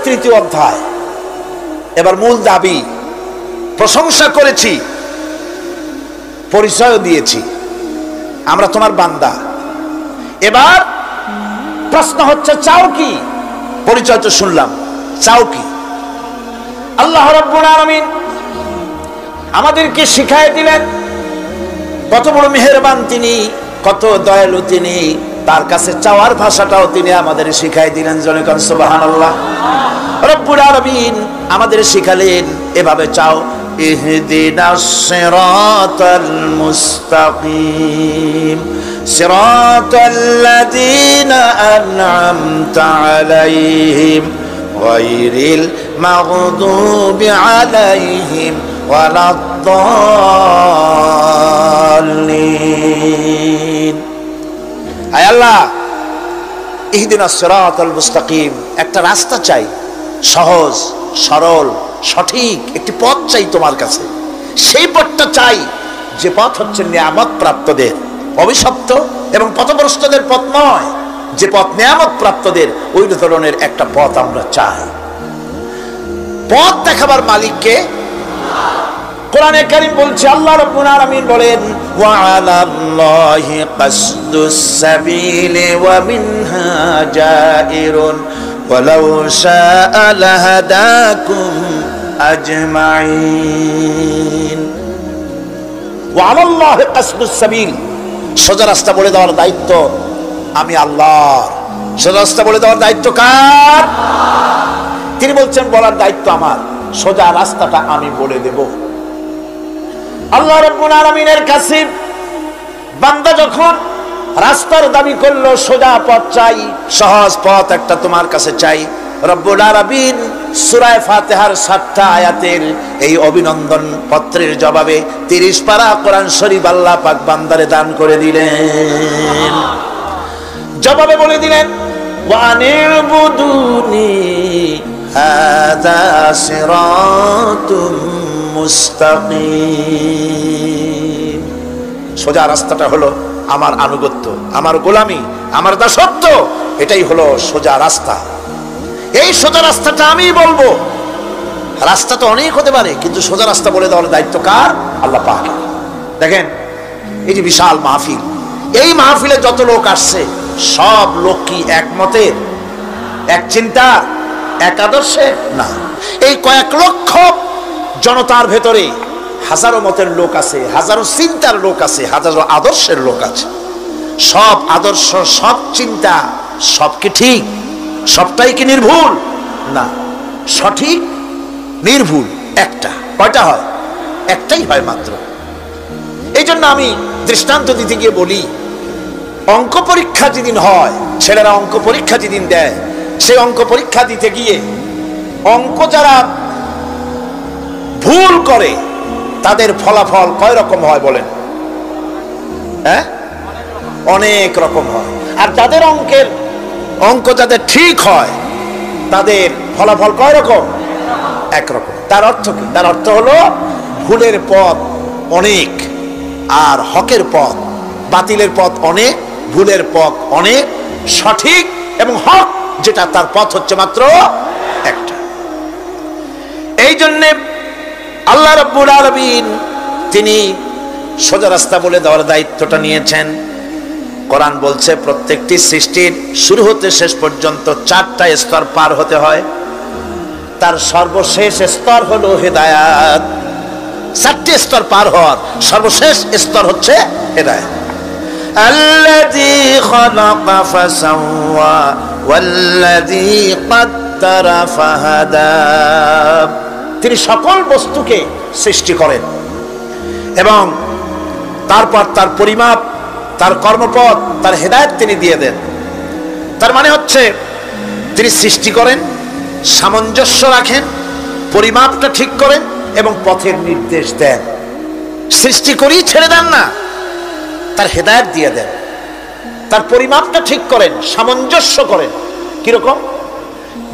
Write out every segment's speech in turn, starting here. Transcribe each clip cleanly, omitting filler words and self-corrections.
তৃতীয় অধ্যায়। এবার মূল দাবি, প্রশংসা করেছি, পরিচয় দিয়েছি, আমরা তোমার বান্দা। এবার প্রশ্ন হচ্ছে চাও কি? পরিচয় তো শুনলাম, চাও কি? আল্লাহ রাব্বুল আলামিন আমাদেরকে শিখায় দিলেন কত বড় মেহেরবান তিনি, কত দয়ালু তিনি। তার কাছে চাওয়ার ভাষাটাও তিনি আমাদের শিখাই দিলেন। জনে কোন সুবহানাল্লাহ। রব্বুল আলামিন আমাদের শিখালেন এভাবে চাও, ইহদিনাস সিরাতাল মুস্তাকিম সিরাতাল্লাযীনা আন'আমতা আলাইহিম গায়রিল মাগদুবি আলাইহিম ওয়ালাদ-দাল্লিন। আয় আল্লাহ, ইহদিনাস সিরাতাল মুস্তাকিম, একটা রাস্তা চাই, সহজ সরল সঠিক একটি পথ চাই তোমার কাছে। সেই পথটা চাই যে পথ হচ্ছে নিয়ামত প্রাপ্তদের, অভিশপ্ত এবং পথভ্রষ্টদের পথ নয়। যে পথ নিয়ামত প্রাপ্তদের, ওই ধরনের একটা পথ আমরা চাই। পথ দেখাবার মালিককে কোরআনে কারীম বলছে, আল্লাহ রাব্বুল আলামিন বলেন, ওয়া আলাল্লাহি কাসদুস সাবিলি ওয়া মিনহা জাইরুন ওয়ালাউ শাআ লাহাদাকুম আজমাইন। ওয়া আলাল্লাহি কাসদুস সাবিল, সোজা রাস্তা বলে দেওয়ার দায়িত্ব আমি আল্লাহর। সোজা রাস্তা বলে দেওয়ার দায়িত্ব কার? তিনি বলছেন বলার দায়িত্ব আমার, সোজা রাস্তাটা আমি বলে দেব। আল্লাহ রাব্বুল আলামিনের কাছে বান্দা যখন রাস্তার দাবি করলো, সোজা পথ চাই, সহজ পথ একটা তোমার কাছে চাই, রব্বুল আলামিন সূরা ফাতিহার 7টা আয়াতের এই অভিনন্দন পত্রের জবাবে 30 পারা কোরআন শরীফ আল্লাহ পাক বান্দারে দান করে দিলেন। জবাবে বলে দিলেন, ওয়া আনি'বুদুনি হাযা সিরাতুম মুস্তাকিম। সোজা রাস্তাটা হলো আমার আনুগত্য, আমার গোলামি, আমার দাসত্ব, এটাই হলো সোজা রাস্তা। এই সোজা রাস্তাটা আমি বলবো। রাস্তা তো অনেক হতে পারে, কিন্তু সোজা রাস্তা বলে দেওয়ার দায়িত্ব কার? আল্লাহ পাক। দেখেন এই যে বিশাল মাহফিল, এই মাহফিলে যত লোক আসছে সব লোক কি একমতের, এক চিন্তার, এক আদর্শের? না। এই কয়েক লক্ষ জনতার ভেতরে হাজারো মতের লোক আছে, হাজারো চিন্তার লোক আছে, হাজারো আদর্শের লোক আছে। সব আদর্শ, সব চিন্তা, সব কি ঠিক? সবটাই কি নির্ভুল? না। সঠিক নির্ভুল একটা। কয়টা হয়? একটাই হয় মাত্র। এই জন্য আমি দৃষ্টান্ত দিতে গিয়ে বলি, অঙ্ক পরীক্ষা যেদিন হয়, ছেলেরা অঙ্ক পরীক্ষা যেদিন দেয়, সেই অঙ্ক পরীক্ষা দিতে গিয়ে অঙ্ক যারা ভুল করে তাদের ফলাফল কয় রকম হয় বলেন? হ্যাঁ, অনেক রকম হয়। আর যাদের অঙ্ক যাদের ঠিক হয় তাদের ফলাফল কয় রকম? একরকম। তার অর্থ কি? তার অর্থ হলো ভুলের পথ অনেক আর হকের পথ, বাতিলের পথ অনেক, ভুলের পথ অনেক, সঠিক এবং হক যেটা তার পথ হচ্ছে মাত্র একটা। এই জন্য আল্লাহ রাব্বুল আলামিন তিনি সোজা রাস্তা বলে দেওয়ার দায়িত্বটা নিয়েছেন। কোরআন বলছে প্রত্যেকটি সৃষ্টির শুরু হতে শেষ পর্যন্ত 4টা স্তর পার হতে হয়। তার সর্বশেষ স্তর হলো হেদায়েত। 4টি স্তর পার হওয়ার সর্বশেষ স্তর হচ্ছে হেদায়েত। আল্লাযী খালাকা ফাসাওয়া ওয়াল্লাযী কাদ্দারা ফাহাদা। তিনি সকল বস্তুকে সৃষ্টি করেন এবং তারপর তার পরিমাপ, তার কর্মপথ, তার হেদায়েত তিনি দিয়ে দেন। তার মানে হচ্ছে তিনি সৃষ্টি করেন, সামঞ্জস্য রাখেন, পরিমাপটা ঠিক করেন এবং পথের নির্দেশ দেন। সৃষ্টি করেই ছেড়ে দেন না, তার হেদায়েত দিয়ে দেন, তার পরিমাপটা ঠিক করেন, সামঞ্জস্য করেন। কিরকম?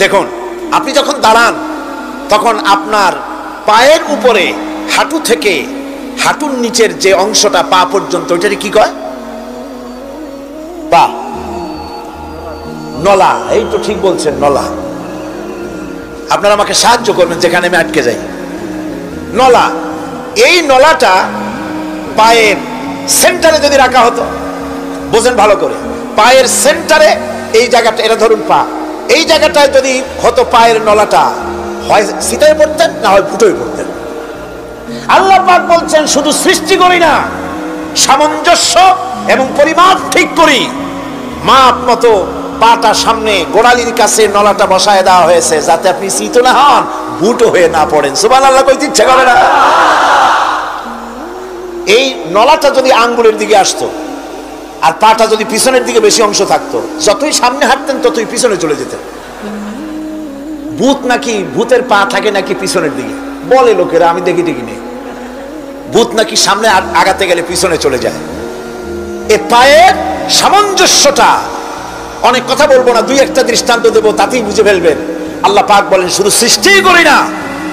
দেখুন, আপনি যখন দাঁড়ান তখন আপনার পায়ের উপরে হাঁটু থেকে হাঁটুর নিচের যে অংশটা পা পর্যন্ত, ওইটাকে কি কয়? পা, নলা। এই তো ঠিক বলছেন, নলা। আপনারা আমাকে সাহায্য করবেন যেখানে আমি আটকে যাই। নলা, এই নলাটা পায়ের সেন্টারে যদি রাখা হতো, বোঝেন ভালো করে, পায়ের সেন্টারে এই জায়গাটা, এটা ধরুন পা, এই জায়গাটায় যদি হতো পায়ের নলাটা, হয় সিটায় পড়তেন না হয় ফুটোয় পড়তেন। আল্লাহ পাক বলছেন শুধু সৃষ্টি করি না, সামঞ্জস্য এবং পরিমাপ ঠিক করি। মাপ মতো পাটা সামনে গোড়ালির কাছে নলাটা বসায় দেওয়া হয়েছে, যাতে আপনি চিত না হন, বুটো হয়ে না পড়েন। সুবহানাল্লাহ কইতে ইচ্ছা করে না? এই নলাটা যদি আঙ্গুলের দিকে আসতো আর পাটা যদি পিছনের দিকে বেশি অংশ থাকতো, যতই সামনে হাঁটতেন ততই পিছনে চলে যেতেন। ভূত নাকি, ভূতের পা থাকে নাকি পিছনের দিকে, বলে লোকেরা, আমি দেখি নেই। ভূত নাকি সামনে আগাতে গেলে পিছনে চলে যায়। এ পায়ের সামঞ্জস্যটা, অনেক কথা বলবো না, দুই একটা দৃষ্টান্ত দেবো, তাতেই বুঝে ফেলবেন। আল্লাহ পাক বলেন শুধু সৃষ্টিই করি না,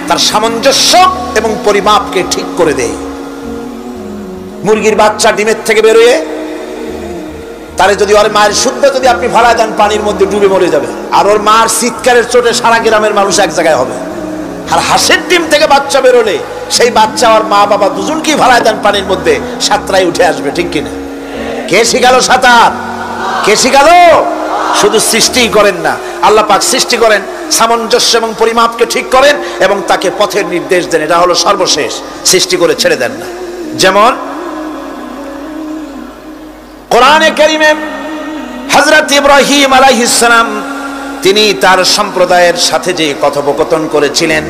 তার সামঞ্জস্য এবং পরিমাপকে ঠিক করে দেয়। মুরগির বাচ্চা ডিমের থেকে বেরোয়, তারে যদি ওর মায়ের শুদ্ধ যদি আপনি ফালায় দেন, পানির মধ্যে ডুবে মরে যাবে, আর ওর মার চিৎকারের চোটে সারা গ্রামের মানুষ এক জায়গায় হবে। আর হাঁসের ডিম থেকে বাচ্চা বেরোলে সেই বাচ্চা আর মা বাবা দুজনকেই ফালায় দেন পানির মধ্যে, সাঁতরাই উঠে আসবে, ঠিক কিনা? কে শিখালো সাঁতার? কে শিখালো? শুধু সৃষ্টিই করেন না, আল্লাহ পাক সৃষ্টি করেন, সামঞ্জস্য এবং পরিমাপকে ঠিক করেন এবং তাকে পথের নির্দেশ দেন। এটা হলো সর্বশেষ, সৃষ্টি করে ছেড়ে দেন না। যেমন কোরআনে কারীমে হযরত ইব্রাহিম আলাইহিস সালাম তিনি তার সম্প্রদায়ের সাথে যে কথোপকথন করেছিলেন,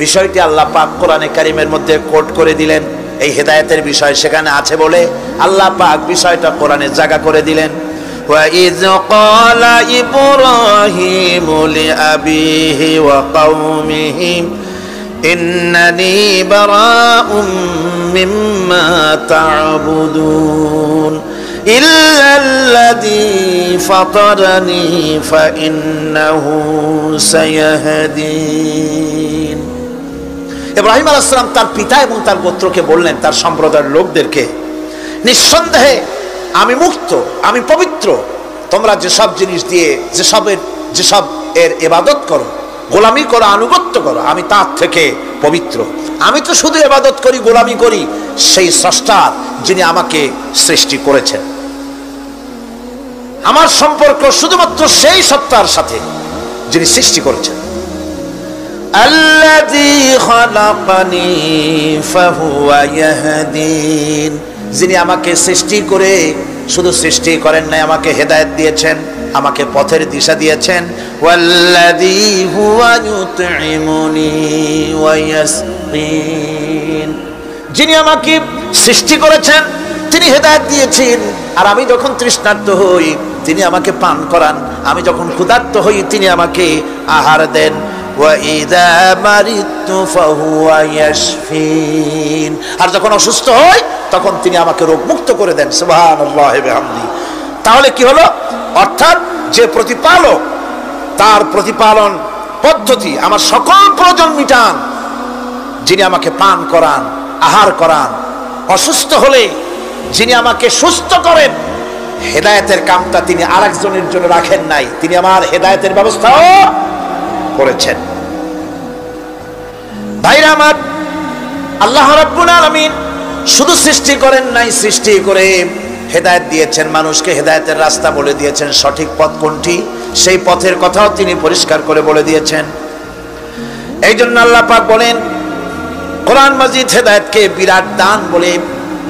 বিষয়টি আল্লাহ পাক কোরআনে কারীমের মধ্যে কোট করে দিলেন। এই হেদায়েতের বিষয় সেখানে আছে বলে আল্লাহ পাক বিষয়টা কোরআনে জায়গা করে দিলেন। وَإِذْ قَالَ إِبْرَاهِيمُ لِأَبِيهِ وَقَوْمِهِ إِنَّنِي بَرَاءٌ مِّمَّا تَعْبُدُونَ إِلَّا الَّذِي فَطَرَنِي فَإِنَّهُ سَيَهْدِينِ। ইব্রাহিম আলাইহিস সালাম তার পিতা এবং তার গোত্রকে বললেন, তার সম্প্রদায়ের লোকদেরকে, নিঃসন্দেহে আমি মুক্ত, আমি পবিত্র। তোমরা যেসব জিনিস দিয়ে যেসব এর ইবাদত করো, গোলামি করো, আনুগত্য করো, আমি তার থেকে পবিত্র। আমি তো শুধু ইবাদত করি, গোলামি করি সেই স্রষ্টা যিনি আমাকে সৃষ্টি করেছেন। আমার সম্পর্ক শুধুমাত্র সেই সত্তার সাথে যিনি সৃষ্টি করেছেন। আল্লাযী খালাকানি ফাহুয়া ইয়াহদিন, যিনি আমাকে সৃষ্টি করে শুধু সৃষ্টি করেন নাই, আমাকে হেদায়েত দিয়েছেন, আমাকে পথের দিশা দিয়েছেন। ওয়াল্লাযী হুয়া ইউতঈমুনি ওয়া ইয়াসকিন, যিনি আমাকে সৃষ্টি করেছেন তিনি হেদায়েত দিয়েছেন, আর আমি যখন তৃষ্ণার্ত হই তিনি আমাকে পান করান, আমি যখন ক্ষুধার্ত হই তিনি আমাকে আহার দেন। ওয়াইদা মারিতু ফাহুয়া ইয়াশফিন, আর যখন অসুস্থ হই তখন তিনি আমাকে রোগ মুক্ত করে দেন। সুবহানাল্লাহি ওয়া বিহামদিহি। তাহলে কি হলো? অর্থাৎ যে প্রতিপালক, তার প্রতিপালন পদ্ধতি আমার সকল প্রয়োজন মিটান, যিনি আমাকে পান করান, আহার করান, অসুস্থ হলে যিনি আমাকে সুস্থ করেন। হেদায়েতের কামটা তিনি আরেকজনের জন্য রাখেন নাই, তিনি আমার হেদায়েতের ব্যবস্থাও করেছেন। ভাইরা আমার, আল্লাহ রাব্বুল আলামিন শুধু সৃষ্টি করেন নাই, সৃষ্টি করে হেদায়েত দিয়েছেন, মানুষকে হেদায়েতের রাস্তা বলে দিয়েছেন। সঠিক পথ কোনটি সেই পথের কথাও তিনি পরিষ্কার করে বলে দিয়েছেন। এই জন্য আল্লাহ পাক বলেন, কোরআন মাজিদ হেদায়েতকে বিরাট দান বলে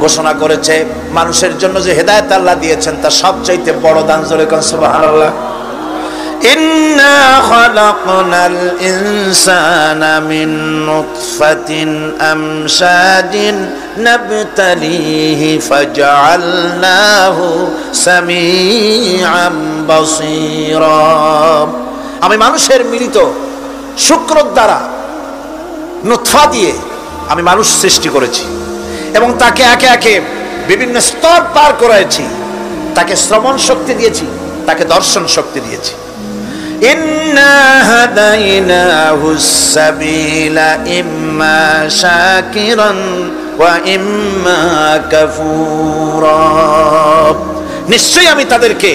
ঘোষণা করেছে। মানুষের জন্য যে হেদায়েত আল্লাহ দিয়েছেন তার সবচাইতে বড় দান, জোরে কোন সুবহানাল্লাহ। ইন্না খালাকনাল ইনসানা মিন নুতফাতিন আমশাজিন নাবতালিহি ফাজআলনাহু সামিআম বাসীরা। আমি মানুষের মিলিত শুক্র দ্বারা, নুতফা দিয়ে আমি মানুষ সৃষ্টি করেছি এবং তাকে একে একে বিভিন্ন স্তর পার করেছি। তাকে শ্রবণ শক্তি দিয়েছি, তাকে দর্শন শক্তি দিয়েছি। ইন্না হাদাইনাহুস সাবিলা ইম্মা শাকিরান ওয়া ইম্মা কাফুরা। নিশ্চয়ই আমি তাদেরকে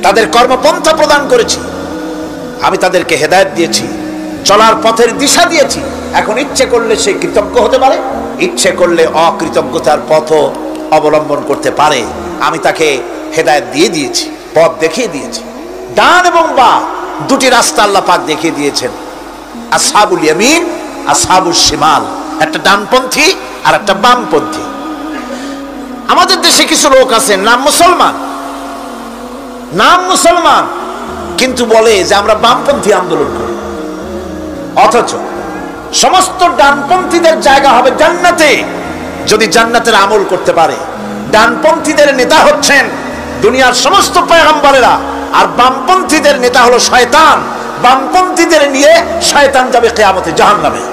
তাদের কর্মপন্থা প্রদান করেছি, আমি তাদেরকে হেদায়েত দিয়েছি, চলার পথের দিশা দিয়েছি। এখন ইচ্ছে করলে সে কৃতজ্ঞ হতে পারে, ইচ্ছে করলে অকৃতজ্ঞতার পথও অবলম্বন করতে পারে। আমি তাকে হেদায়েত দিয়ে দিয়েছি, পথ দেখিয়ে দিয়েছি। ডান এবং বাম দুটি রাস্তা আল্লাহ পাক দেখিয়ে দিয়েছেন। আসহাবুল ইয়ামিন, আসহাবুশ শিমাল, একটা ডানপন্থী আর একটা বামপন্থী। আমাদের দেশে কিছু লোক আছে নাম মুসলমান, কিন্তু বলে যে আমরা বামপন্থী আন্দোলন করি। অথচ সমস্ত ডানপন্থীদের জায়গা হবে জান্নাতে যদি জান্নাতের আমল করতে পারে। ডানপন্থীদের নেতা হচ্ছেন দুনিয়ার সমস্ত পয়গম্বরেরা, আর বামপন্থীদের নেতা হলো শয়তান। বামপন্থীদের নিয়ে শয়তান যাবে কিয়ামতে জাহান্নামে।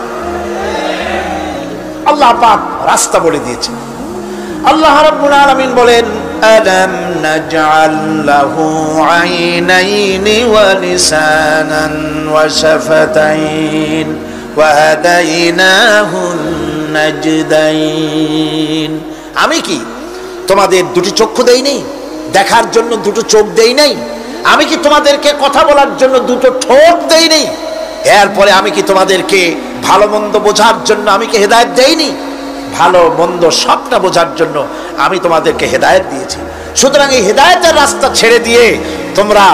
আল্লাহ পাক রাস্তা বলে দিয়েছেন। আল্লাহ রাব্বুল আলামিন বলেন, আলাম নাজআল লাহু আইনাইনি ওয়া লিসানান ওয়া শাফাতাইন ওয়া হাদাইনাহুন নাজদাইন। আমি কি তোমাদের দুটি চক্ষু দেই নাই, দেখার জন্য দুটো চোখ দেই নাই? আমি কি তোমাদেরকে কথা বলার জন্য দুটো ঠোঁট দেই নাই? এরপরে আমি কি তোমাদেরকে ভালো মন্দ বোঝার জন্য আমি কি হেদায়েত দেইনি? ভালো মন্দ সবটা বোঝার জন্য আমি তোমাদেরকে হেদায়েত দিয়েছি। সুতরাং এই হেদায়েতের রাস্তা ছেড়ে দিয়ে তোমরা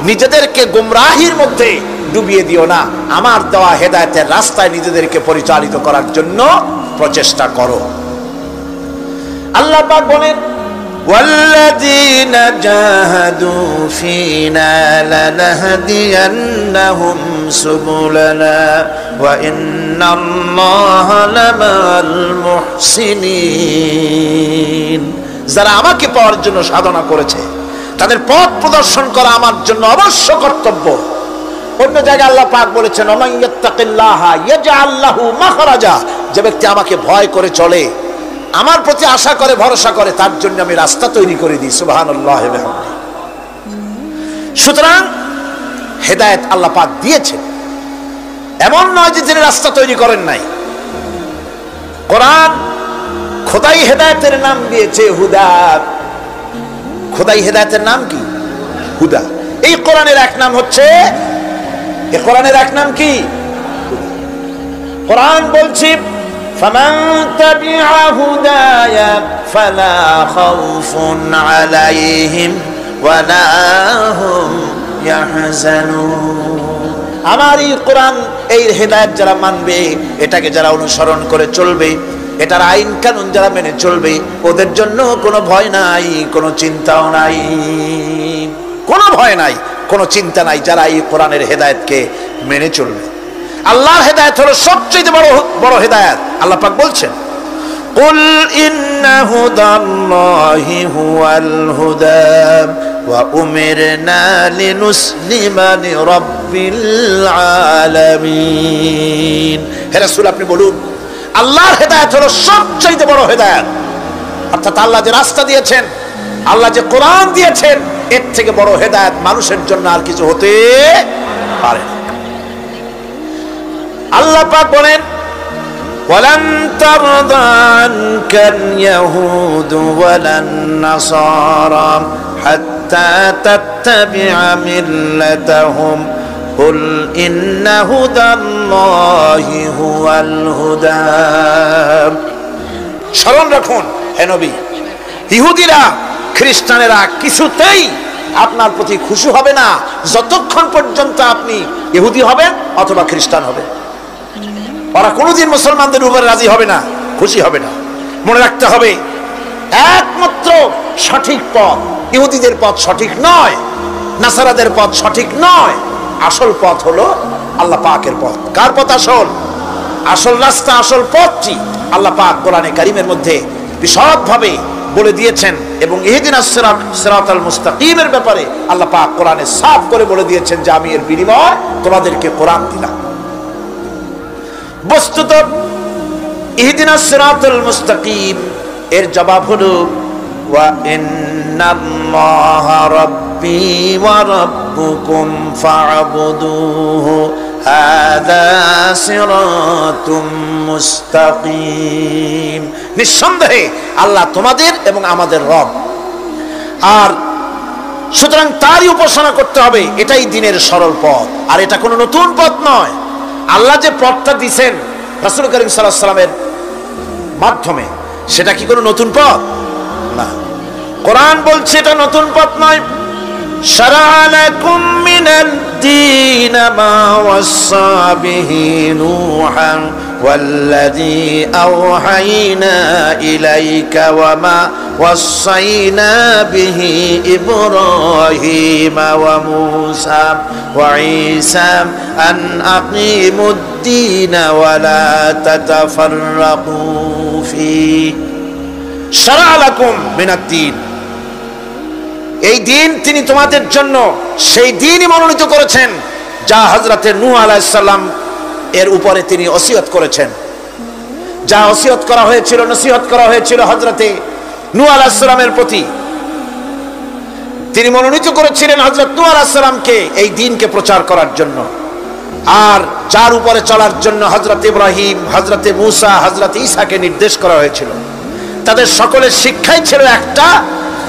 নিজেদেরকে গুমরাহির মধ্যে ডুবিয়ে দিও না। আমার দেওয়া হেদায়েতের রাস্তায় নিজেদেরকে পরিচালিত করার জন্য প্রচেষ্টা করো। আল্লাহ পাক বলেন, والذين جاهدوا فينا لنهدينهم سبلنا وإن الله لمع المحسنين। যারা আমাকে পাওয়ার জন্য সাধনা করেছে তাদের পথ প্রদর্শন করা আমার জন্য অবশ্য কর্তব্য। অন্য জায়গায় আল্লাহ পাক বলেছেন, ওমান ইয়াত্তাকিল্লাহা ইয়াজআল লাহু মাখরাজা। যে ব্যক্তি আমাকে ভয় করে চলে, আমার প্রতি আশা করে, ভরসা করে, তার জন্য আমি রাস্তা তৈরি করে দিই। সুবহানাল্লাহ। সুতরাং হেদায়েত আল্লাহ পাক দিয়েছেন, এমন নয় যে তিনি রাস্তা তৈরি করেন নাই। কোরআন খোদাই হেদায়েতের নাম দিয়েছে হুদা। খোদাই হেদায়েতের নাম কি? হুদা। এই কোরআনের এক নাম হচ্ছে, এই কোরআনের এক নাম কি? কোরআন বলছি, فمن تبع هداي فلا خوف عليهم ولا هم يحزنون। আমার এই কোরআন, এই হেদায়েত যারা মানবে, এটাকে যারা অনুসরণ করে চলবে, এটার আইন কানুন যারা মেনে চলবে, ওদের জন্য কোনো ভয় নাই, কোনো চিন্তাও নাই, কোনো ভয় নাই, কোনো চিন্তা নাই যারা এই কোরআনের হেদায়েতকে মেনে চলবে। আল্লাহর হেদায়েত হলো সবচেয়ে বড় হেদায়েত। আল্লাহ পাক বলছেন, কুল ইন্না হুদাল্লাহি হুয়াল হুদা ওয়া উমিরনা লিনুসলিমা লিরাব্বিল আলামিন। হে রাসূল, আপনি বলুন, আল্লাহর হেদায়েত হলো সবচেয়ে বড় হেদায়েত। অর্থাৎ আল্লাহ যে রাস্তা দিয়েছেন, আল্লাহ যে কোরআন দিয়েছেন, এর থেকে বড় হেদায়েত মানুষের জন্য আর কিছু হতে পারে না। আল্লাহ পাক বলেন, ওয়ালান তারদা আনকাল ইয়াহুদু ওয়ালান নাসারা হাত্তা তাত্তাবিআ মিল্লাতাহুম কুল ইন্না হুদাল্লাহি হুয়াল হুদা। স্মরণ রাখুন হে নবী, ইহুদিরা, খ্রিস্টানেরা কিছুতেই আপনার প্রতি খুশি হবে না যতক্ষণ পর্যন্ত আপনি ইহুদি হবেন অথবা খ্রিস্টান হবেন। ওরা কোনোদিন মুসলমানদের উপরে রাজি হবে না, খুশি হবে না। মনে রাখতে হবে, একমাত্র সঠিক পথ ইহুদিদের পথ সঠিক নয়, নাসারাদের পথ সঠিক নয়। আসল পথ হলো আল্লাহ পাকের পথ। কার পথ আসল? আসল রাস্তা, আসল পথটি আল্লাহ পাক কোরআনে কারীমের মধ্যে বিশদভাবে বলে দিয়েছেন। এবং ইহদিনাস সিরাতাল মুস্তাকিমের ব্যাপারে আল্লাহ পাক কোরআনে সাফ করে বলে দিয়েছেন যে আমি এর বিনিময়ে তোমাদেরকে কোরআন দিলাম। বস্তুত ইহদিনাস সিরাতাল মুস্তাকিম এর জবাব হলো ওয়া ইন্নাল্লাহা রাব্বি ওয়া রাব্বুকুম ফা'বুদুহু হাযা সিরাতুম মুস্তাকিম। নিঃসন্দেহে আল্লাহ তোমাদের এবং আমাদের রব, আর সুতরাং তারই উপাসনা করতে হবে, এটাই দ্বীনের সরল পথ। আর এটা কোনো নতুন পথ নয়। আল্লাহ যে পথটা দিয়েছেন রাসূল করিম সাল্লাল্লাহু আলাইহি ওয়াসাল্লামের মাধ্যমে, সেটা কি কোনো নতুন পথ? না। কোরআন বলছে এটা নতুন পথ নয়। শারা'a লাকুম মিনাদ দীন মা ওয়াসসা বিহি নূহান ওয়াল্লাযী আওহাইনা ইলাইকা ওয়া মা ওয়াসাইনা বিহি ইব্রাহিম ওয়া মূসা ওয়া ঈসা আন আকিমুদ-দীন ওয়া লা তাতাফাররাকু ফীহি। শারা'a লাকুম মিনাদ-দীন, এই দিন তিনি তোমাদের জন্য সেই দিনই মনোনীত করেছেন যা হযরতে নূহ আলাইহিস সালাম এর উপরে তিনি ওসিয়ত করেছেন। যা ওসিয়ত করা হয়েছিল, নসিহত করা হয়েছিল হযরতে নূহ আলাইহিস সালামের প্রতি, তিনি মনোনীত করেছিলেন হযরত নূহ আলাইহিস সালামকে এই দ্বীনকে প্রচার করার জন্য। আর যার উপরে চলার জন্য হযরত ইব্রাহিম, হযরতে মূসা, হযরত ঈসাকে নির্দেশ করা হয়েছিল। তাদের সকলের শিক্ষাই ছিল একটা,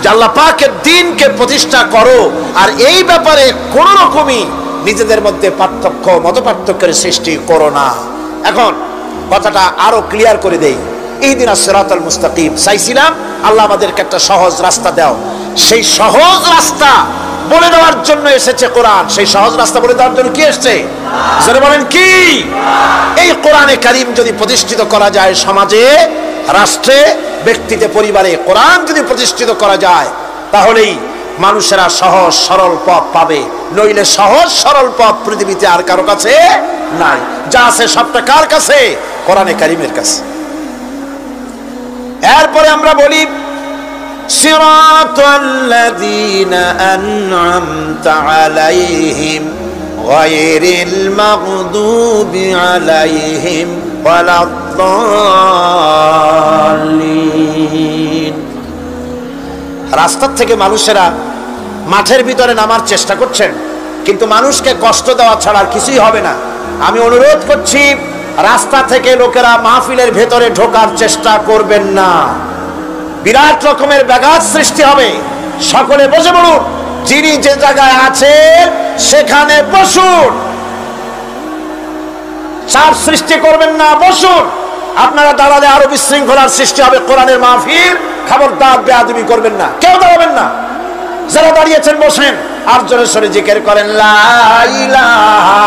যে আল্লাহ পাকের দ্বীনকে প্রতিষ্ঠা করো, আর এই ব্যাপারে কোন রকমই নিজেদের মধ্যে পার্থক্য, মত পার্থক্যের সৃষ্টি করো না। এখন কথাটা আরো ক্লিয়ার করে দেই। ইহদিনাস সিরাতাল মুস্তাকিম চাইছিলাম, আল্লাহ আমাদেরকে একটা সহজ রাস্তা দাও। সেই সহজ রাস্তা বলে দেওয়ার জন্য এসেছে কোরআন। সেই সহজ রাস্তা বলে দেওয়ার জন্য কি এসেছে? যারা বলেন কি, এই কোরআনে কারীম যদি প্রতিষ্ঠিত করা যায় সমাজে, রাষ্ট্রে, ব্যক্তিতে, পরিবারে, কোরআন যদি প্রতিষ্ঠিত করা যায়, তাহলেই মানুষেরা সহজ সরল পথ পাবে। নইলে সহজ সরল পথ পৃথিবীতে আর কারো কাছে নাই। যা আছে সবটা কার কাছে? কোরআনে কারীমের কাছে। এরপরে আমরা বলি সিরাতাল্লাযীনা আন'আমতা আলাইহিম গায়রিল মাগদুবি আলাইহিম ওয়ালাদ-দাল্লিন। রাস্তার থেকে মানুষেরা মাঠের ভিতরে নামার চেষ্টা করছেন, কিন্তু মানুষকে কষ্ট দেওয়া ছাড়া আর কিছুই হবে না। আমি অনুরোধ করছি, রাস্তা থেকে লোকেরা মাহফিলের ভেতরে ঢোকার চেষ্টা করবেন না। বিরাট রকমের ব্যাঘাত সৃষ্টি হবে। সকলে বসে পড়ুন, যিনি যে জায়গায় আছেন সেখানে বসুন, চাপ সৃষ্টি করবেন না, বসুন। আপনারা দাঁড়ালে আরো বিশৃঙ্খলার সৃষ্টি হবে। কোরআনের মাহফিল, খবরদার বেয়াদবি করবেন না, কেউ দাঁড়াবেন না। যারা দাঁড়িয়েছেন বসেন, আর জোরে সোরে জিকির করেন লা ইলাহা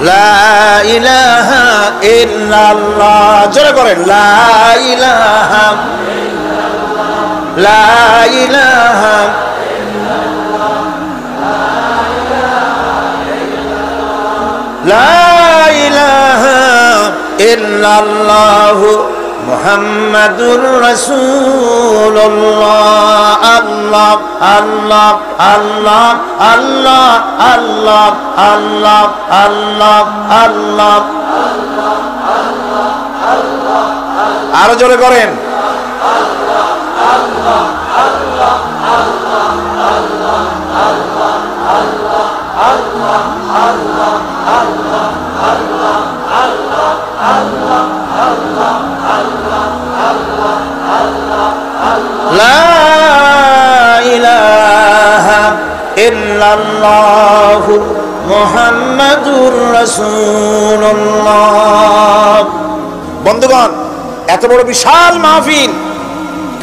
লা ইলাহা ইল্লাল্লাহ, জোরে করেন লা ইলাহা ইল্লাল্লাহ, লা ইলাহা ইল্লাল্লাহ, লা ইলাহা ইল্লাল্লাহ মুহাম্মাদুর রাসূলুল্লাহ। আল্লাহ আল্লাহ আল্লাহ আল্লাহ আল্লাহ আল্লাহ আল্লাহ আল্লাহ, আরো জোরে করেন আল্লাহ আল্লাহ আল্লাহ আল্লাহ আল্লাহ আল্লাহ আল্লাহ আল্লাহ আল্লাহ আল্লাহ আল্লাহ আল্লাহ আল্লাহ আল্লাহ আল্লাহ আল্লাহ আল্লাহ আল্লাহ, লা ইলাহা ইল্লাল্লাহ মুহাম্মাদুর রাসূলুল্লাহ। বন্ধুগণ, এত বড় বিশাল মাহফিল,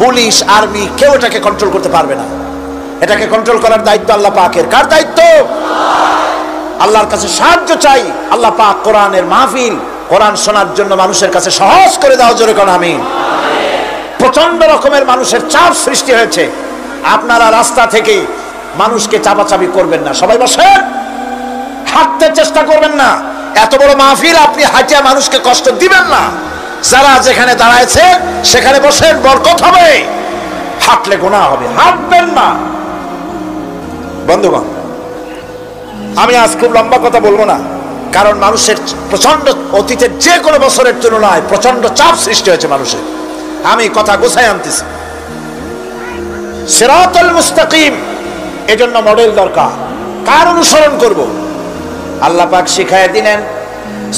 পুলিশ, আর্মি কেউ এটাকে কন্ট্রোল করতে পারবে না। এটাকে কন্ট্রোল করার দায়িত্ব আল্লাহ পাকের। কার দায়িত্ব? আল্লাহর কাছে সাহায্য চাই। আল্লাহ পাক কোরআনের মাহফিল, কোরআন শোনার জন্য মানুষের কাছে সহজ করে দাও, জোরে কোন আমিন। প্রচন্ড রকমের মানুষের চাপ সৃষ্টি হয়েছে। আপনারা রাস্তা থেকে মানুষকে চাপাচাপি করবেন না, সবাই বসেন, হাঁটতে চেষ্টা করবেন না। এত বড় মাহফিল, আপনি হাঁটিয়া মানুষকে কষ্ট দিবেন না। যারা যেখানে দাঁড়ায়ছে সেখানে বসেন, বরকত হবে। হাঁটলে গুনাহ হবে, হাঁটবেন না। বন্ধুগণ, আমি আজ খুব লম্বা কথা বলবো না, কারণ মানুষের প্রচন্ড অতীতের যে কোনো বছরের তুলনায় প্রচন্ড চাপ সৃষ্টি হয়েছে মানুষের। আমি কথা গোছায় আনতেছি। সিরাতুল মুস্তাকিম, এজন্য মডেল দরকার। কার অনুসরণ করব? আল্লাহ পাক শিখায় দিলেন,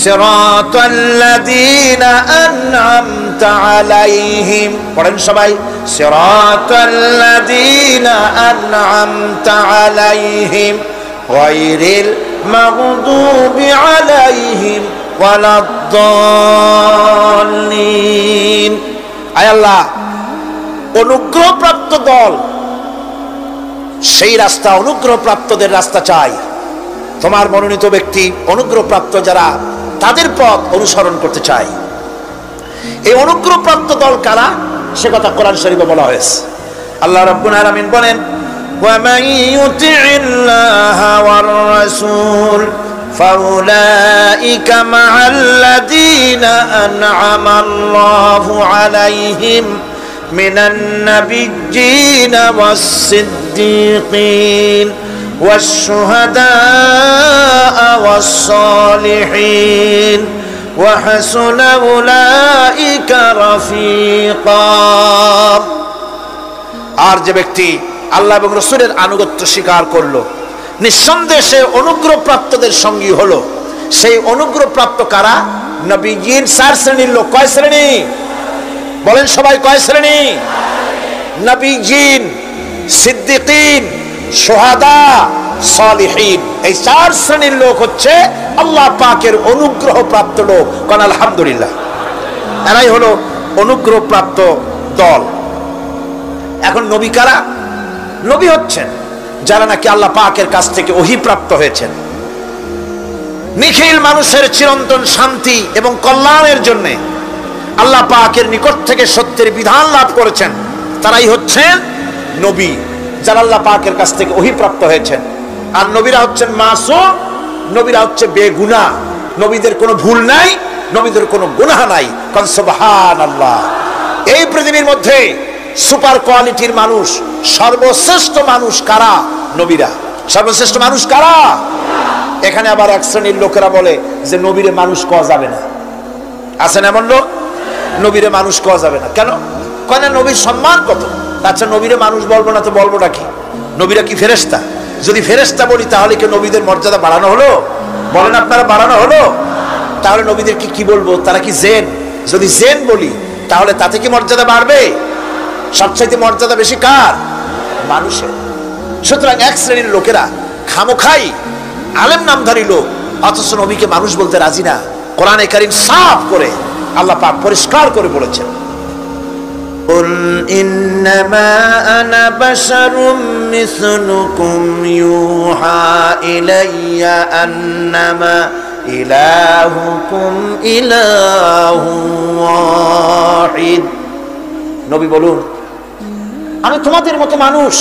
সিরাতাল্লাযীনা আন'আমতা আলাইহিম। পড়েন সবাই, সিরাতাল্লাযীনা আন'আমতা আলাইহিম গায়রিল মাগদুবি আলাইহিম ওয়ালাদ-দাল্লিন। আয় আল্লাহ, অনুগ্রহপ্রাপ্ত দল, সেই রাস্তা, অনুগ্রহপ্রাপ্তদের রাস্তা চাই। তোমার মনোনীত ব্যক্তি, অনুগ্রহপ্রাপ্ত যারা, তাদের পথ অনুসরণ করতে চাই। এই অনুগ্রহপ্রাপ্ত দল কারা, সে কথা কোরআন শরীফে বলা হয়েছে। আল্লাহ রাব্বুল আলামিন বলেন, وَمَن يُطِعِ اللَّهَ وَالرَّسُولَ فَأُولَئِكَ مَعَ الَّذِينَ أَنْعَمَ اللَّهُ عَلَيْهِمْ مِنَ النَّبِيِّينَ وَالصِّدِّيقِينَ وَالشُّهَدَاءِ وَالصَّالِحِينَ وَحَسُنَ أُولَئِكَ رَفِيقًا। আর যে ব্যক্তি আল্লাহ এবং রাসূলের আনুগত্য স্বীকার করলো, নিঃসন্দেহে সে অনুগ্রহপ্রাপ্তদের সঙ্গী হলো। সেই অনুগ্রহপ্রাপ্ত কারা? নবীজির 4 শ্রেণীর লোক। কয় শ্রেণী? বলেন সবাই, কয় শ্রেণী? নবীজিন, সিদ্দিকিন, শুহাদা, সালিহিন। এই 4 শ্রেণীর লোক হচ্ছে আল্লাহ পাকের অনুগ্রহপ্রাপ্ত লোক। কোন আলহামদুলিল্লাহ। এরাই হলো অনুগ্রহপ্রাপ্ত দল। এখন নবী কারা? নবী হচ্ছেন যারা নাকি আল্লাহ পাকের কাছ থেকে ওহী প্রাপ্ত হয়েছেন, নিখিল মানুষের চিরন্তন শান্তি এবং কল্যাণের জন্য আল্লাহ পাকের নিকট থেকে সত্যের বিধান লাভ করেছেন। তারাই হচ্ছেন নবী, যারা আল্লাহ পাকের কাছ থেকে ওহী প্রাপ্ত হয়েছেন। আর নবীরা হচ্ছেন মাসুম, নবীরা হচ্ছে বেগুনাহ। নবীদের কোনো ভুল নাই, নবীদের কোনো গুনাহ নাই। কারণ সুবহানাল্লাহ, এই পৃথিবীর মধ্যে সুপার কোয়ালিটির মানুষ, সর্বশ্রেষ্ঠ মানুষ কারা? নবীরা। সর্বশ্রেষ্ঠ মানুষ কারা? এখানে আবার এক শ্রেণীর লোকেরা বলে যে নবীরে মানুষ কওয়া যাবে না। আছেন এমন লোক, নবীরে মানুষ কওয়া যাবে না। কেন? কেন? নবীর সম্মান কত। আচ্ছা, নবীরে মানুষ বলবো না তো বলবোটা কি? নবীরা কি ফেরেশতা? যদি ফেরেশতা বলি তাহলে কি নবীদের মর্যাদা বাড়ানো হলো? বলেন আপনারা, বাড়ানো হলো? তাহলে নবীদের কি বলবো? তারা কি জেন? যদি জেন বলি তাহলে তাতে কি মর্যাদা বাড়বে? সবচাইতে মর্যাদা বেশি কার? মানুষের। সুতরাং এক শ্রেণীর লোকেরা খামোখাই আলেম নামধারী লোক, অথচ নবীকে মানুষ বলতে রাজি না। কোরআনে কারীম সাফ করে আল্লাহ পাক পরিষ্কার করে বলেছেন, কুল ইন্নামা আনা বাশারুম মিসলুকুম ইউহা ইলাইয়া আন্নামা ইলাহুকুম ইলাহু ওয়াহিদ। নবী বলুন, আমি তোমাদের মতো মানুষ,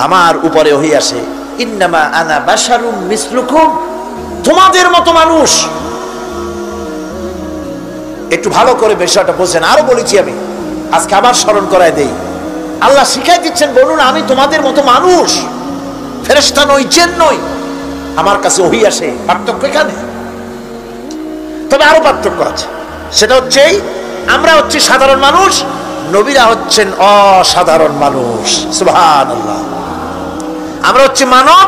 আমার উপরে ওহী আসে। ইন্নামা আনা বাশারুম মিসলুকুম, তোমাদের মতো মানুষ। একটু ভালো করে বিষয়টা বোঝেন। আরো বলেছি আমি, আজকে আবার স্মরণ করায় দেই। আল্লাহ শিখাই দিচ্ছেন, বলুন আমি তোমাদের মতো মানুষ, ফেরেশতা নই, জিন নই, আমার কাছে ওহী আসে। পার্থক্য এখানে। তবে আরো পার্থক্য আছে, সেটা হচ্ছে আমরা হচ্ছি সাধারণ মানুষ, নবীরা হচ্ছেন অসাধারণ মানুষ। সুবহানাল্লাহ। আমরা হচ্ছি মানব,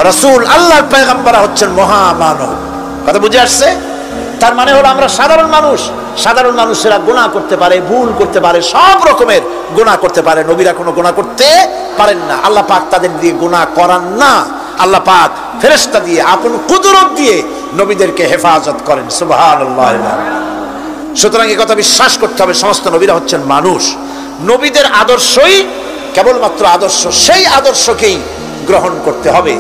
রাসূল আল্লাহর পয়গম্বর হচ্ছেন মহামানব। কথা বুঝে আসছে? তার মানে হলো আমরা সাধারণ মানুষ। সাধারণ মানুষেরা গুনাহ করতে পারে, ভুল করতে পারে, সব রকমের গুনাহ করতে পারে। নবীরা কোনো গুনাহ করতে পারেন না। আল্লাহ পাক তাদের দিয়ে গুনাহ করান না। আল্লাহ পাক ফেরেশতা দিয়ে, আপন কুদরত দিয়ে নবীদেরকে হেফাজত করেন। সুবহানাল্লাহ। সুতরাং এই কথা বিশ্বাস করতে হবে, সমস্ত নবীরা হচ্ছেন মানুষ। নবীদের আদর্শই কেবলমাত্র আদর্শ, সেই আদর্শকেই গ্রহণ করতে হবে,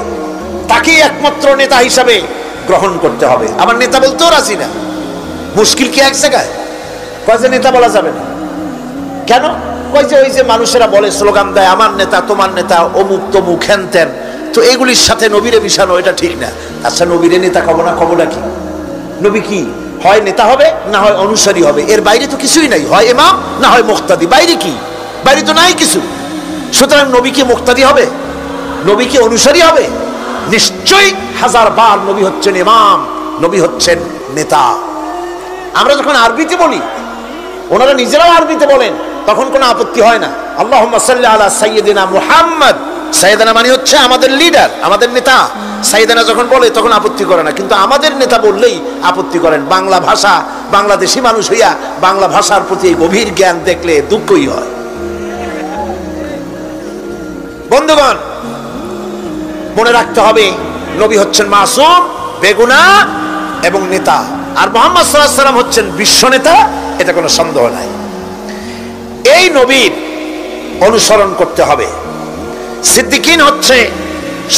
তাকেই একমাত্র নেতা হিসাবে গ্রহণ করতে হবে। আমার নেতা বলতেও রাজি না। মুশকিল কি এক জায়গায়? কয় যে নেতা বলা যাবে না। কেন? কয় যে ওই যে মানুষেরা বলে, স্লোগান দেয়, আমার নেতা, তোমার নেতা, অমুক তমুক, হেন তেন। তো এগুলির সাথে নবীরে মিশানো এটা ঠিক না। আচ্ছা, নবীরে নেতা কব না, কবটা কি? নবী কি হয় নেতা হবে, না হয় অনুসারী হবে, এর বাইরে তো কিছুই নাই। হয় ইমাম, না হয় মুক্তাদি। বাইরে কি? বাইরে তো নাই কিছু। সুতরাং নবী কি মুক্তাদি হবে? নবী কি অনুসারী হবে? নিশ্চয়ই হাজারবার নবী হচ্ছেন ইমাম, নবী হচ্ছেন নেতা। আমরা যখন আরবিতে বলি, ওনারা নিজেরাও আরবিতে বলেন, তখন কোনো আপত্তি হয় না। আল্লাহুম্মা সাল্লি আলা সাইয়্যিদিনা মুহাম্মদ, সাইয়েদানা মানে হচ্ছে আমাদের লিডার, আমাদের নেতা। সাইয়েদানা যখন বলে তখন আপত্তি করে না, কিন্তু আমাদের নেতা বললেই আপত্তি করেন। বাংলা ভাষা, বাংলাদেশি মানুষ হইয়া বাংলা ভাষার প্রতি গভীর জ্ঞান দেখলে দুঃখই হয়। বন্ধুগণ, মনে রাখতে হবে নবী হচ্ছেন মাসুম, বেগুনাহ এবং নেতা, আর মুহাম্মদ সাল্লাল্লাহু আলাইহি ওয়াসাল্লাম হচ্ছেন বিশ্ব নেতা, এটা কোনো সন্দেহ নাই। এই নবীর অনুসরণ করতে হবে। সিদ্দিকিন হচ্ছে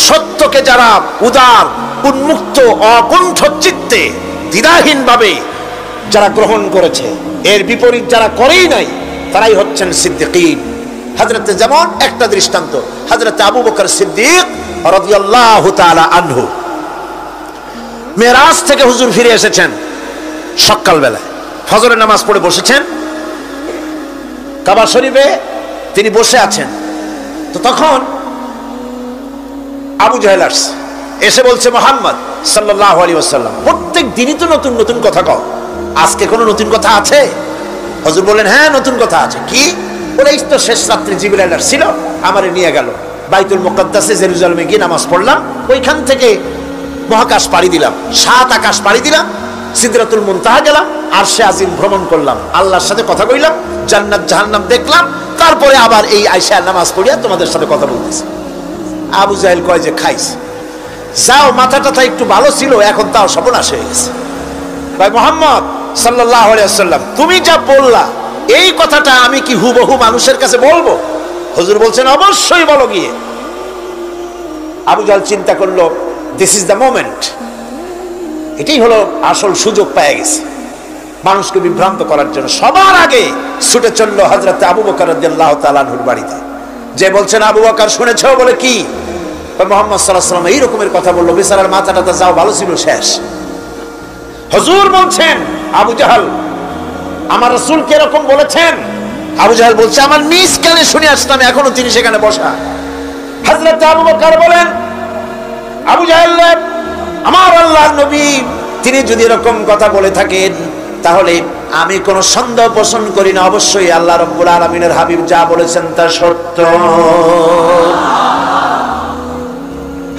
সত্যকে যারা উদার, উন্মুক্ত, অকুণ্ঠ চিত্তে, দ্বিধাহীন ভাবে যারা গ্রহণ করেছে, এর বিপরীত যারা করেই নাই, তারাই হচ্ছেন সিদ্দিকিন। হযরতে, যেমন একটা দৃষ্টান্ত, হযরতে আবু বকর সিদ্দিক রাদিয়াল্লাহু তাআলা আনহু, মেরাজ থেকে হুজুর ফিরে এসেছেন সকালবেলায়, ফজরের নামাজ পড়ে বসেছেন কাবা শরীফে, তিনি বসে আছেন। তো তখন আবু জাহেল এসে বলছে, মুহাম্মদ সাল্লাল্লাহু আলাইহি ওয়াসাল্লাম, প্রত্যেক দিনই তো নতুন নতুন কথা কও, আজকে কোনো নতুন কথা আছে? হুজুর বললেন, হ্যাঁ নতুন কথা আছে। কি? বলে, এই তো শেষ রাত্রে জিবরাইল ছিল, আমারে নিয়ে গেল বাইতুল মুকাদ্দাসে, জেরুজালেমে গিয়ে নামাজ পড়লাম, ওইখান থেকে মহাকাশ পাড়ি দিলাম, 7 আকাশ পাড়ি দিলাম, সিদরাতুল মুনতাহা গেলাম, আরশে আজিম ভ্রমণ করলাম, আল্লাহর সাথে কথা কইলাম, জান্নাত জাহান্নাম দেখলাম, তারপরে আবার এই আয়েশা নামাজ পড়িয়া তোমাদের সাথে কথা বলতেছি। আবু জাহেল কয় যে, খাইস যাও, মাথাটা একটু ভালো ছিল, এখন তাও সর্বনাশ হয়ে গেছে। ভাই মুহাম্মদ সাল্লাল্লাহু আলাইহি ওয়াসাল্লাম, তুমি যা বললা এই কথাটা আমি কি হুবহু মানুষের কাছে বলবো? হুজুর বলছেন, অবশ্যই বলো গিয়ে। আবু জাহেল চিন্তা করলো, দিস ইজ দ্য মোমেন্ট, এটাই হলো আসল সুযোগ পেয়ে গেছে মানুষকে বিভ্রান্ত করার জন্য। সবার আগে ছুটে চললো হযরত আবু বকর রাদিয়াল্লাহু তাআলা আনহুর বাড়িতে, যে বলছেন, আবু বকর শুনেছো? বলে, কি? মুহাম্মদ সাল্লাল্লাহু আলাইহি ওয়াসাল্লাম এই রকমের কথা বললো, বেচারার মাথাটা যাও ভালো ছিল, শেষ। হুজুর বলছেন, আবু জাহেল, আমার রাসূল কি এরকম বলেছেন? আবু জাহেল বলছে, আমার নিজ কানে শুনে আসলাম, এখনো তিনি সেখানে বসা। হযরত আবু বকর বলেন, আবু জাহেল, আমার আল্লাহর নবী তিনি যদি এরকম কথা বলে থাকেন, তাহলে আমি কোনো সন্দেহ পোষণ করি না, অবশ্যই আল্লাহ রাব্বুল আলামিনের হাবিব যা বলেছেন তা সত্য।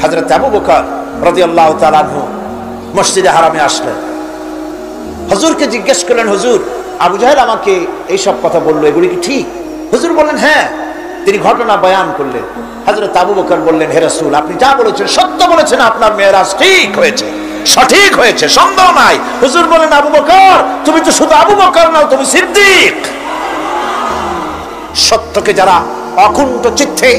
হযরত আবু বকর রাদিয়াল্লাহু তাআলা আনহু মসজিদে হারামে আসলেন, হুজুরকে জিজ্ঞেস করলেন, হুজুর, আবু জাহেল আমাকে এইসব কথা বললো, এগুলি কি ঠিক? হুজুর বললেন, হ্যাঁ। তিনি ঘটনা বয়ান করলেন। হযরত আবু বকর বললেন, হে রাসূল, আপনি যা বলেছেন সত্য বলেছেন, আপনার মেরাজ ঠিক হয়েছে, সঠিক হয়েছে, সন্দেহ নাই। হুজুর বলেন, আবু বকর, তুমি তো শুধু আবু বকর নও, তুমি সিদ্দিক। সত্যকে যারা অকুণ্ঠ চিত্তে,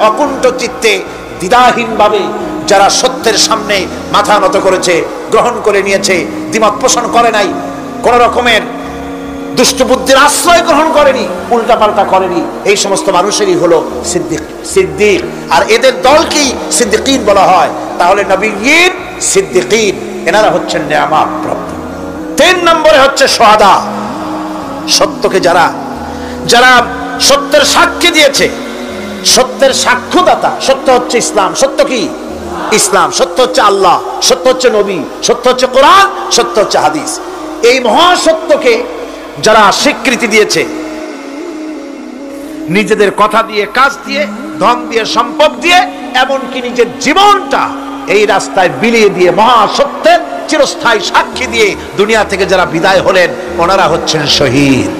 অকুণ্ঠ চিত্তে, দ্বিধাহীন ভাবে যারা সত্যের সামনে মাথা নত করেছে, গ্রহণ করে নিয়েছে, দ্বিমত পোষণ করে নাই, কোন রকমের দুষ্ট বুদ্ধির আশ্রয় গ্রহণ করেনি, উল্টাপাল্টা করেনি, এই সমস্ত মানুষেরই হলো সিদ্দিক। আর এদের দলকেই সিদ্দিকিন বলা হয়। তাহলে নবীয়িন, সিদ্দিকিন, এনারা হচ্ছেন নেয়ামত প্রাপ্ত। 3 নম্বরে হচ্ছে শুহাদা, সত্যকে যারা সত্যের সাক্ষী দিয়েছে, সত্যের সাক্ষ্যদাতা। সত্য হচ্ছে ইসলাম। সত্য কি? ইসলাম। সত্য হচ্ছে আল্লাহ, সত্য হচ্ছে নবী, সত্য হচ্ছে কোরআন, সত্য হচ্ছে হাদিস। এই মহাসত্যকে যারা স্বীকৃতি দিয়েছে, নিজেদের কথা দিয়ে, কাজ দিয়ে, ধন দিয়ে, সম্পদ দিয়ে, এমনকি নিজের জীবনটা এই রাস্তায় বিলিয়ে দিয়ে, মহাসত্যের চিরস্থায়ী সাক্ষী দিয়ে দুনিয়া থেকে যারা বিদায় হলেন, ওনারা হচ্ছেন শহীদ।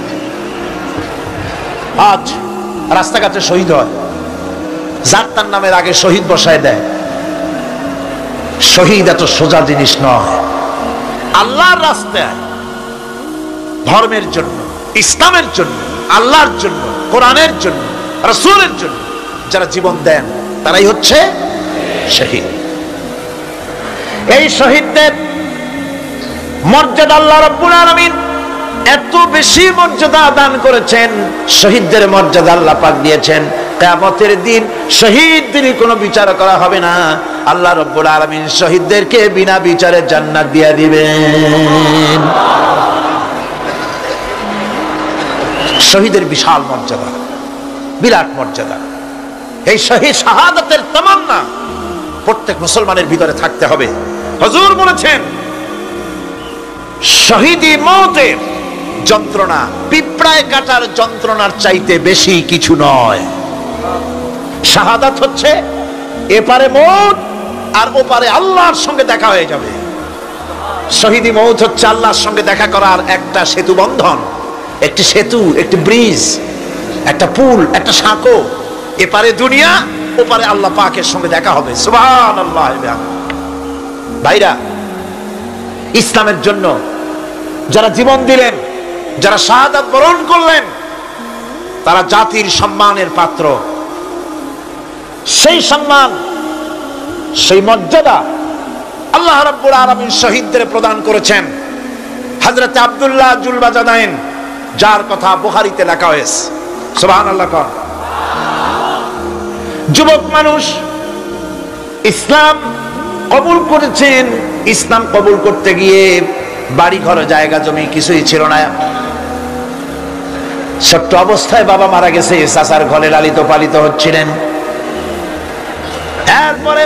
আজ রাস্তাঘাটে শহীদ হয়, যার তার নামের আগে শহীদ বসায় দেয়। শহীদ এত সোজা জিনিস নয়। আল্লাহর রাস্তায়, ধর্মের জন্য, ইসলামের জন্য, আল্লাহর জন্য, কোরআনের জন্য, রাসূলের জন্য যারা জীবন দেন, তারাই হচ্ছে শহীদ। এই শহীদদের মর্যাদা আল্লাহ রাব্বুল আলামিন এত বেশি মর্যাদা দান করেছেন। শহীদদের মর্যাদা আল্লাহ পাক দিয়েছেন, কিয়ামতের দিন শহীদদের কোনো বিচার করা হবে না। আল্লাহ রাব্বুল আলামিন শহীদদেরকে বিনা বিচারে জান্নাত দিয়ে দিবেন। শহীদের বিশাল মর্যাদা, বিরাট মর্যাদা। এই শহীদ শাহাদাতের তামান্না প্রত্যেক মুসলমানের ভিতরে থাকতে হবে। হুজুর বলেছেন শহীদি মওতের যন্ত্রণা পিঁপড়ায় কাটার যন্ত্রণার চাইতে বেশি কিছু নয়। শাহাদাত হচ্ছে এপারে মওত আর ওপারে আল্লাহর সঙ্গে দেখা হয়ে যাবে। শহীদি মওত হচ্ছে আল্লাহর সঙ্গে দেখা করার একটা সেতু বন্ধন, একটি সেতু, একটি ব্রিজ, একটা পুল, একটা সাঁকো। এপারে দুনিয়া, ওপারে আল্লাহ পাকের সঙ্গে দেখা হবে। সুবহানাল্লাহ। ভাইরা, ইসলামের জন্য যারা জীবন দিলেন, যারা শাহাদাত বরণ করলেন, তারা জাতির সম্মানের পাত্র। সেই সম্মান, সেই মর্যাদা আল্লাহ রাব্বুল আলামিন শহীদদের প্রদান করেছেন। হযরত আব্দুল্লাহ জুলবাজাদাইন, যার কথা বুখারীতে লেখা হয়েছে। সুবহানাল্লাহ। যুবক মানুষ ইসলাম কবুল করেছেন। ইসলাম কবুল করতে গিয়ে বাড়ি ঘর জায়গা জমি কিছুই ছিল না। ছোট্ট অবস্থায় বাবা মারা গেছে, চাচার ঘরে লালিত পালিত হচ্ছিলেন। এরপরে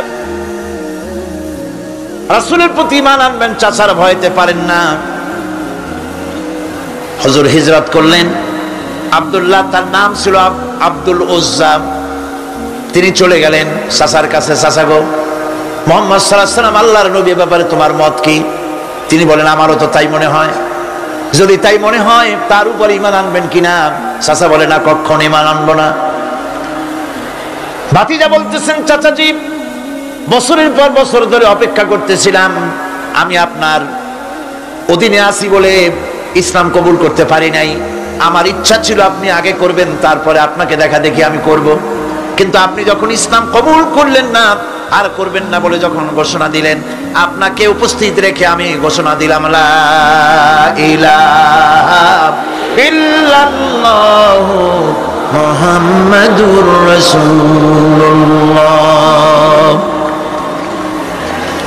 রাসূলের প্রতি ঈমান আনবেন, চাচার ভয়তে পারেন না। হুজুর হিজরত করলেন। আব্দুল্লাহ, তার নাম ছিল আব্দুল উজ্জা। তিনি চলে গেলেন চাচার কাছে। চাচা গো, মুহাম্মদ সাল্লাল্লাহু আলাইহি ওয়াসাল্লাম আল্লাহর নবী, ব্যাপারে তোমার মত কি? তিনি বলেন আমারও তো তাই মনে হয়। যদি তাই মনে হয় তার উপর ঈমান আনবেন কিনা? চাচা বলে না, কখনো ঈমান আনবো না। ভাতিজা বলতেছেন চাচাজি, বছরের পর বছর ধরে অপেক্ষা করতেছিলাম, আমি আপনার অধীনে আছি বলে ইসলাম কবুল করতে পারি নাই। আমার ইচ্ছা ছিল আপনি আগে করবেন, তারপরে আপনাকে দেখা দেখি আমি করব। কিন্তু আপনি যখন ইসলাম কবুল করলেন না, আর করবেন না বলে যখন ঘোষণা দিলেন, আপনাকে উপস্থিত রেখে আমি ঘোষণা দিলাম লা ইলাহা ইল্লাল্লাহু মুহাম্মাদুর রাসূলুল্লাহ।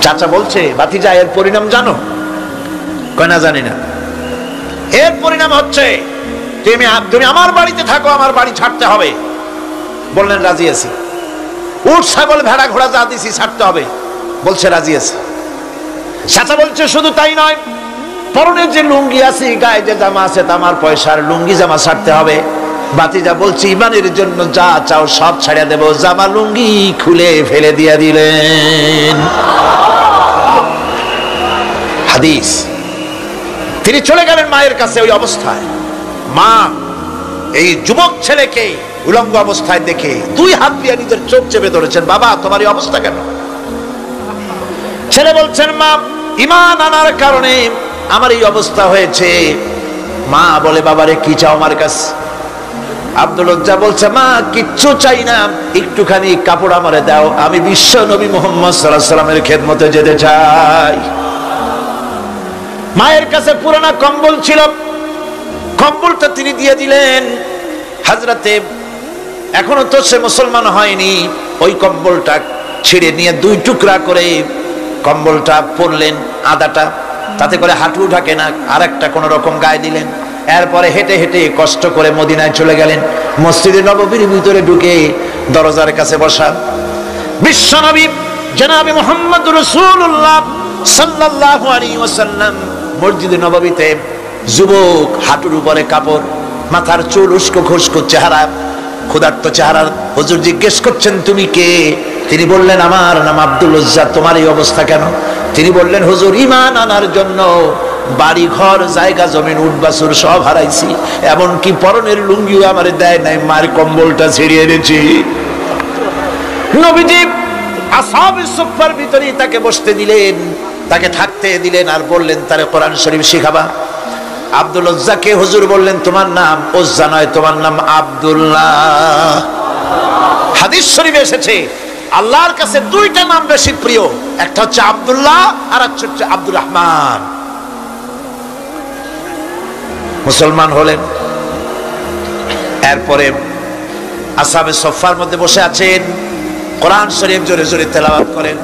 চাচা বলছে, ভাতিজা এর পরিণাম জানো? কয় না, জানি না। এর পরিণাম হচ্ছে তুমি আমার বাড়িতে থাকো, আমার বাড়ি ছাড়তে হবে। বললেন রাজি আছি। উট ছাগল ভেড়া ঘোড়া যা দিছি ছাড়তে হবে। বলছে রাজি আছি। চাচা বলছে শুধু তাই নয়, পরনে যে লুঙ্গি আছে, গায়ে যে জামা আছে, আমার পয়সার লুঙ্গি জামা ছাড়তে হবে। ভাতিজা বলছে ঈমানের জন্য যা চাও সব ছাড়িয়ে দেব। জামা লুঙ্গি খুলে ফেলে দিয়ে দিলেন। হাদিস। তিনি চলে গেলেন মায়ের কাছে ওই অবস্থায়। মা এই যুবক ছেলেকে উলঙ্গ অবস্থায় দেখে দুই হাত দিয়ে নিজের চোখ চেপে ধরেছেন। বাবা, তোমার এই অবস্থা কেন? ছেলে বলছেন, মা, ঈমান আনার কারণে আমার এই অবস্থা হয়েছে। মা বলে, বাবারে কি চাও আমার কাছে? আব্দুল উজ্জা বলছে, মা কিচ্ছু চাই না, একটুখানি কাপড় আমারে দাও, আমি বিশ্ব নবী মুহাম্মদ সাল্লাল্লাহু আলাইহি ওয়াসাল্লামের খেদমতে যেতে চাই। মায়ের কাছে পুরানা কম্বল ছিল, কম্বলটা তিনি দিয়ে দিলেন। হযরতে, এখনো তো সে মুসলমান হয়নি, ওই কম্বলটা ছিঁড়ে নিয়ে দুই টুকরা করে কম্বলটা পরলেন, আদাটা তাতে করে হাঁটু ঢাকে না, আর একটা কোন রকম গায়ে দিলেন। এরপরে হেঁটে হেঁটে কষ্ট করে মদিনায় চলে গেলেন। মসজিদে নববীর ভিতরে ঢুকে দরজার কাছে বসা বিশ্বনবী জনাবে মুহাম্মদ রাসূলুল্লাহ সাল্লাল্লাহু আলাইহি ওয়াসাল্লাম মসজিদে নববীতে, যুবক, হাঁটুর উপরে কাপড়, মাথার চুল উস্কো খুস্কো চেহারা, ক্ষুধার্ত চেহারা। হুজুর জিজ্ঞেস করছেন, তুমি কে? তিনি বললেন, আমার নাম আব্দুল উজ্জা। তোমার এই অবস্থা কেন? তিনি বললেন, হুজুর ঈমান আনার জন্য বাড়ি ঘর জায়গা জমিন উট বাছুর সব হারাইছি, এমনকি পরনের লুঙ্গিও আমারে দেয় নাই, মার কম্বলটা ছিঁড়িয়ে এনেছি। নবীজি আসহাবে সুফফার ভিতরে তাকে বসতে দিলেন, তাকে থাকতে দিলেন, আর বললেন তারে কোরআন শরীফ শিখাবা। আব্দুল উজ্জাকে হুজুর বললেন, তোমার নাম উজ্জা নয়, তোমার নাম আব্দুল্লাহ। হাদিস শরীফে এসেছে আল্লাহর কাছে দুইটা নাম বেশি প্রিয়, একটা হচ্ছে আব্দুল্লাহ আর একটা হচ্ছে আব্দুর রহমান। মুসলমান হলেন। এরপরে আসহাবে সুফফার মধ্যে বসে আছেন, কোরআন শরীফ জোরে জোরে তেলাওয়াত করেন।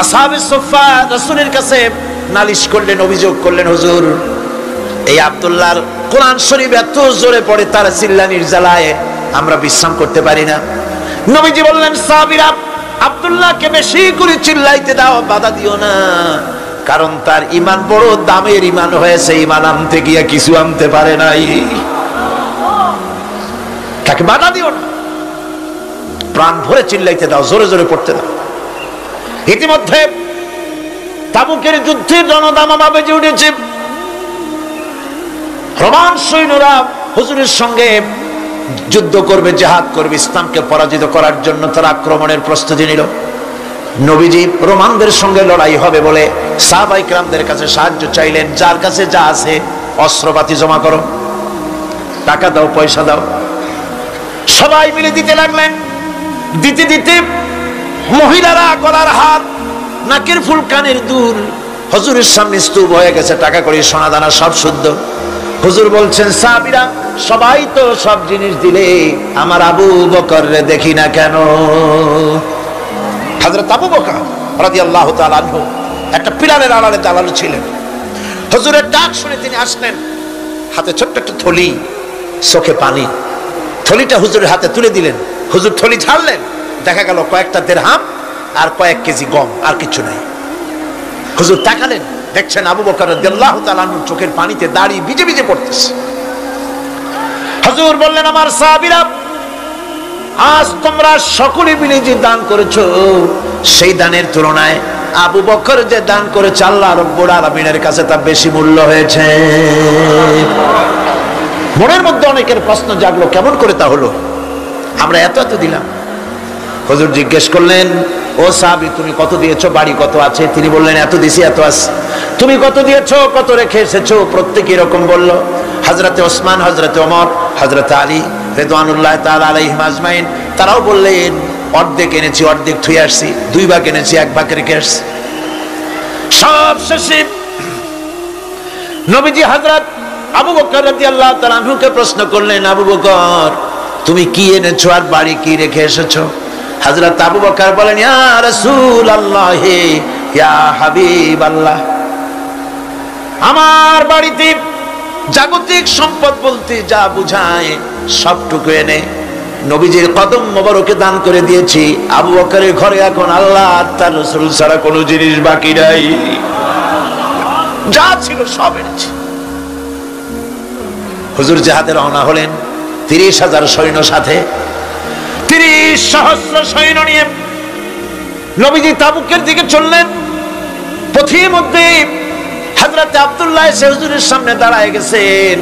আসহাবে সুফফা রাসূলের কাছে নালিশ করলেন, অভিযোগ করলেন, হুজুর এই আব্দুল্লাহর কোরআন শরীফ এত জোরে পড়ে, তার চিল্লানির জ্বালায় আমরা বিশ্রাম করতে পারি না। নবীজি বললেন, সাহাবীরা আব্দুল্লাহকে বেশি করে চিল্লাইতে দাও, বাধা দিও না, কারণ তার ঈমান বড় দামের ঈমান হয়েছে, ঈমান আনতে গিয়ে কিছু আনতে পারে নাই। তাকে বাধা দিও না, প্রাণ ভরে চিল্লাইতে দাও, জোরে জোরে পড়তে দাও। ইতিমধ্যে তাবুকের যুদ্ধের রণদামামা বেজে উঠেছে। রোমান সৈন্যরা হুজুরের সঙ্গে যুদ্ধ করবে, জিহাদ করবে, ইসলামকে পরাজিত করার জন্য তারা আক্রমণের প্রস্তুতি নিল। নবীজি রোমানদের সঙ্গে লড়াই হবে বলে সাহাবায়ে কেরামদের কাছে সাহায্য চাইলেন, যার কাছে যা আছে অস্ত্রপাতি জমা করো, টাকা দাও, পয়সা দাও। সবাই মিলে দিতে লাগলেন। দিতে দিতে মহিলারা গলার হাত, নাকের ফুল, কানের দুল হুজুরের সামনে স্তূপ হয়ে গেছে, টাকা কড়ি, সোনা দানা সব শুদ্ধ। হুজুর বলছেন, সাহাবীরা সবাই তো সব জিনিস দিলে, আমার আবু বকর রে দেখি না কেন? হযরত আবু বকর রাদিয়াল্লাহু তাআলা আনহু একটা পিলারের আড়ালে দাঁড়ানো ছিলেন। হুজুরের ডাক শুনে তিনি আসলেন, হাতে ছোট্ট একটা থলি, চোখে পানি। থলিটা হুজুরের হাতে তুলে দিলেন। হুজুর থলি ছাড়লেন, দেখা গেল কয়েকটা দিরহাম আর কয়েক কেজি গম, আর কিছু নাই। হুজুর তাকালেন, দেখছেন আবু বকর রাদিয়াল্লাহু তাআলা আনহুর চোখের পানিতে দাড়ি ভিজে ভিজে পড়তেছে। হুজুর বললেন, আমার সাহাবীরা, আজ তোমরা সকলে মিলে যে দান করেছো, সেই দানের তুলনায় আবু বকর যে দান করেছে আল্লাহ রাব্বুল আলামিনের কাছে তা বেশি মূল্য হয়েছে। মনের মধ্যে অনেকের প্রশ্ন জাগলো, কেমন করে তা হলো? আমরা এত এত দিলাম। হুজুর জিজ্ঞেস করলেন, ও সাহাবী, তুমি কত দিয়েছো? বাড়ি কত আছে? তিনি বললেন, এত দিছি, এত আছে। তুমি কত দিয়েছো? কত রেখে এসেছো? প্রত্যেকে এরকম বলল। হযরতে ওসমান, হযরতে ওমর, হযরতে আলী রিদওয়ানুল্লাহ তাআলা আলাইহিম আজমাইন, তারাও বললেন, অর্ধেক এনেছি, অর্ধেক থুয়ে আসছি, 2 ভাগ এনেছি, 1 ভাগ রেখে আসছি। সব শেষে নবীজি হযরত আবু বকর রাদিয়াল্লাহু তাআলা আনহুকে প্রশ্ন করলেন, আবু বকর, তুমি কি এনেছো আর বাড়ি কি রেখে এসেছো? হযরত আবু বকর বলেন, ইয়া রাসূলুল্লাহ, ইয়া হাবিবাল্লাহ, আমার বাড়িতে জাগতিক সম্পদ বলতে যা বুঝায় সবটুকু এনে নবীজির কদম মোবারকে দান করে দিয়েছি। আবু বকরের ঘরে এখন আল্লাহ আর তার রাসূল ছাড়া কোনো জিনিস বাকি নাই, যা ছিল সব এনেছি। হুজুর জিহাদে রওনা হলেন 30,000 সৈন্য সাথে, 30,000 সৈন্য নিয়ে নবীজি তাবুকের দিকে চললেন। পথের মধ্যে হযরত আব্দুল্লাহ এসে হুজুরের সামনে দাঁড়ায় গেছেন।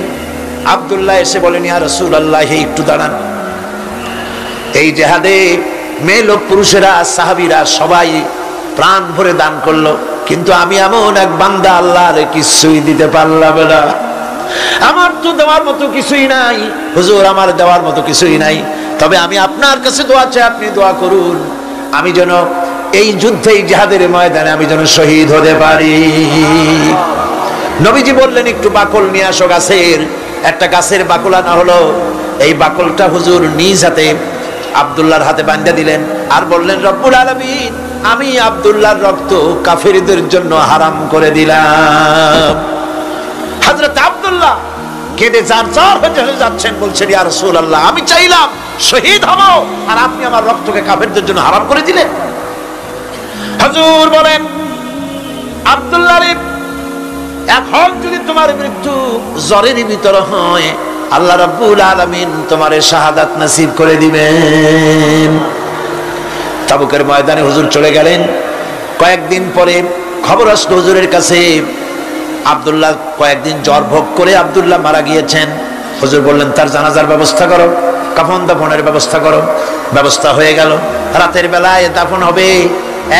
আব্দুল্লাহ এসে বলেন, ইয়া রাসূলুল্লাহ, একটু দাঁড়ান। এই জিহাদে মেয়ে লোক, পুরুষেরা, সাহাবীরা সবাই প্রাণ ভরে দান করলো, কিন্তু আমি এমন এক বান্দা, আল্লাহর কিছুই দিতে পারলাম না। আমার তো দেওয়ার মতো কিছুই নাই হুজুর, আমার দেওয়ার মতো কিছুই নাই। তবে আমি আপনার কাছে দোয়া চাই, আপনি দোয়া করুন, আমি যেন এই যুদ্ধে, এই জিহাদের ময়দানে আমি যেন শহীদ হতে পারি। নবীজি বললেন, একটু বাকল নিয়ে আসো গাছের। একটা গাছের বাকল আনা হলো। এই বাকলটা হুজুর নিজ হাতে আব্দুল্লাহর হাতে বাঁধা দিলেন আর বললেন, রব্বুল আলামিন, আমি আব্দুল্লাহর রক্ত কাফেরদের জন্য হারাম করে দিলাম। হযরত আব্দুল্লাহ কেঁদে জারজার হয়ে যাচ্ছেন, বলছেন, ইয়া রাসূলুল্লাহ, আমি চাইলাম শহীদ হব, আর আপনি আমার রক্তকে কাফেরদের জন্য হারাম করে দিলেন। হুজুর বলেন, আব্দুল্লাহ রে, এখন যদি তোমার মৃত্যু জ্বরের ভিতরে হয়, আল্লাহ রাব্বুল আলামিন তোমারে শাহাদাত নসিব করে দিবেন। তাবুকের ময়দানে হুজুর চলে গেলেন। কয়েকদিন পরে খবর আসলো হুজুরের কাছে, আব্দুল্লাহ কয়েকদিন জ্বর ভোগ করে আব্দুল্লাহ মারা গিয়েছেন। হুজুর বললেন, তার জানাজার ব্যবস্থা করো, কাফন দাফনের ব্যবস্থা করো। ব্যবস্থা হয়ে গেল। রাতের বেলায় দাফন হবে।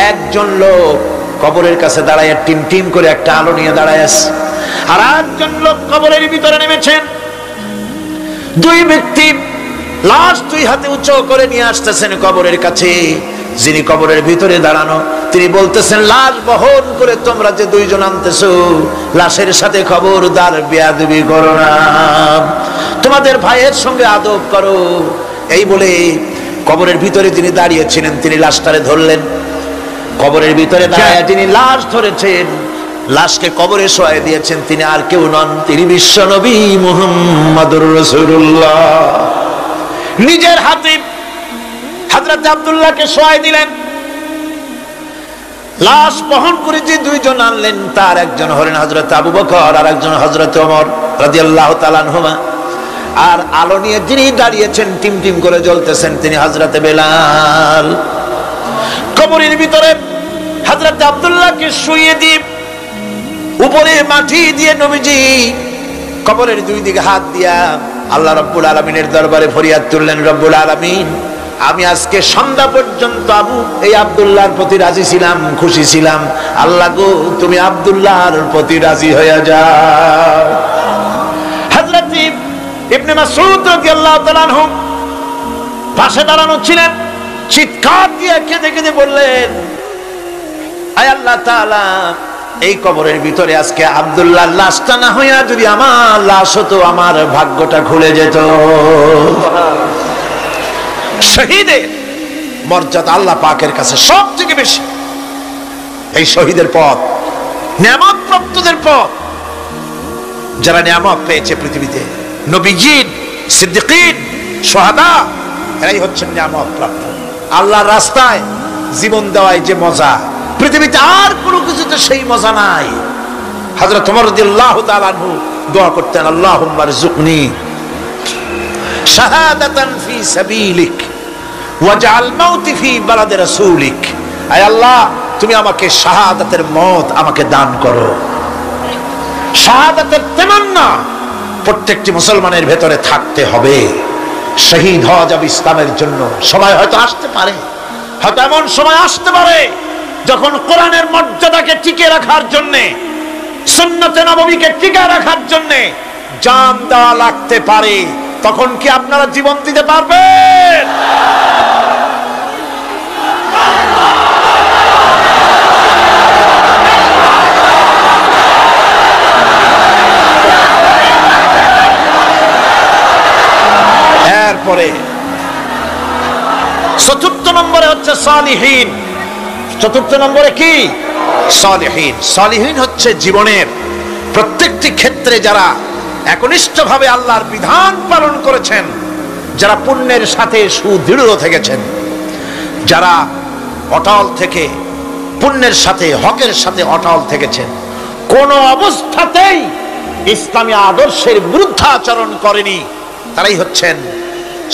একজন লোক কবরের কাছে দাঁড়ায় টিম টিম করে একটা আলো নিয়ে দাঁড়ায় আছে, আর একজন লোক কবরের ভিতরে নেমেছেন। 2 ব্যক্তি লাশ 2 হাতে উঁচু করে নিয়ে আসতেছেন কবরের কাছে। যিনি কবরের ভিতরে দাঁড়ানো, তিনি বলতেছেন, লাশ বহন করে তোমরা যে 2 জন আনতেছো, লাশের সাথে খবরদার বেয়াদবি করো না, তোমাদের ভাইয়ের সঙ্গে আদব করো। এই বলে কবরের ভিতরে তিনি দাঁড়িয়েছিলেন, তিনি লাশটারে ধরলেন। কবরের ভিতরে দাঁড়ায় যিনি লাশ ধরেছেন, লাশকে কবরে শোয়াই দিয়েছেন, তিনি আর কেউ নন, তিনি বিশ্ব নবী মুহাম্মদুর রাসূলুল্লাহ। নিজের হাতে হযরত আব্দুল্লাহকে শোয়াই দিলেন। লাশ বহন করে যে দুইজন আনলেন, তার একজন হলেন হযরত আবু বকর আর একজন হযরত ওমর রাদিয়াল্লাহু তাআলা আনহুমা। আর আলো নিয়ে যিনি দাঁড়িয়েছেন, টিম টিম করে জ্বলতেছেন, তিনি হযরত বেলাল। কবরের ভিতরে হযরত আব্দুল্লাহকে শুইয়ে দিয়ে উপরে মাটি দিয়ে নবীজি কবরের দুই দিকে হাত দিয়া আল্লাহ রাব্বুল আলামিনের দরবারে ফরিয়াদ তুললেন, রব্বুল আলামিন, আমি আজকে সন্ধ্যা পর্যন্ত এই আব্দুল্লাহর প্রতি রাজি ছিলাম, খুশি ছিলাম। আল্লাহ গো, তুমি আব্দুল্লাহর প্রতি রাজি হয়ে যাও। হযরত ইবনে মাসউদ রাদিয়াল্লাহু তাআলা আনহু পাশে দাঁড়ানো ছিলেন, চিৎকার দিয়ে কেঁদে কেঁদে বললেন, আয় আল্লাহ তাআলা, এই কবরের ভিতরে আজকে আব্দুল্লাহর লাশটা না হইয়া যদি আমার লাশ হতো, আমার ভাগ্যটা খুলে যেত। শহীদের মর্যাদা আল্লাহ পাকের কাছে সব থেকে বেশি। এই শহীদের পথ নিয়ামত প্রাপ্তদের পথ। যারা নিয়ামত পেয়েছে পৃথিবীতে, নবীজিন, সিদ্দিকিন, শুহাদা, এরাই হচ্ছেন নিয়ামত প্রাপ্ত। আল্লাহর রাস্তায় জীবন দেওয়ায় যে মজা, পৃথিবীতে আর কোনো কিছুতে সেই মজা নাই। হযরত ওমর রাদিয়াল্লাহু তাআলা আনহু দোয়া করতেন, আল্লাহুম্মা রযুকনি শাহাদাতান ফি সাবিলিক ওয়াজআল মাউতি ফি বালাদি রাসূলিক। আয় আল্লাহ, তুমি আমাকে শাহাদাতের মত আমাকে দান করো। শাহাদাতের তামান্না প্রত্যেকটি মুসলমানের ভেতরে থাকতে হবে। শহীদ হওয়া যাবে ইসলামের জন্য। সময় হয়তো আসতে পারে, হয়তো এমন সময় আসতে পারে যখন কোরআনের মর্যাদাকে টিকে রাখার জন্য, সুন্নতে নববীকে টিকে রাখার জন্য জান দেওয়া লাগতে পারে। তখন কি আপনারা জীবন দিতে পারবেন? এরপরে চতুর্থ নম্বরে হচ্ছে সালিহিন। চতুর্থ নম্বরে কি? সালিহিন। সালিহিন হচ্ছে জীবনের প্রত্যেকটি ক্ষেত্রে যারা একনিষ্ঠভাবে আল্লাহর বিধান পালন করেছেন, যারা পুণ্যের সাথে সুদৃঢ় থেকেছেন, যারা অটল থেকে পুণ্যের সাথে হকের সাথে অটল থেকেছেন, কোন অবস্থাতেই ইসলামী আদর্শের বিরুদ্ধাচরণ করেনি, তারাই হচ্ছেন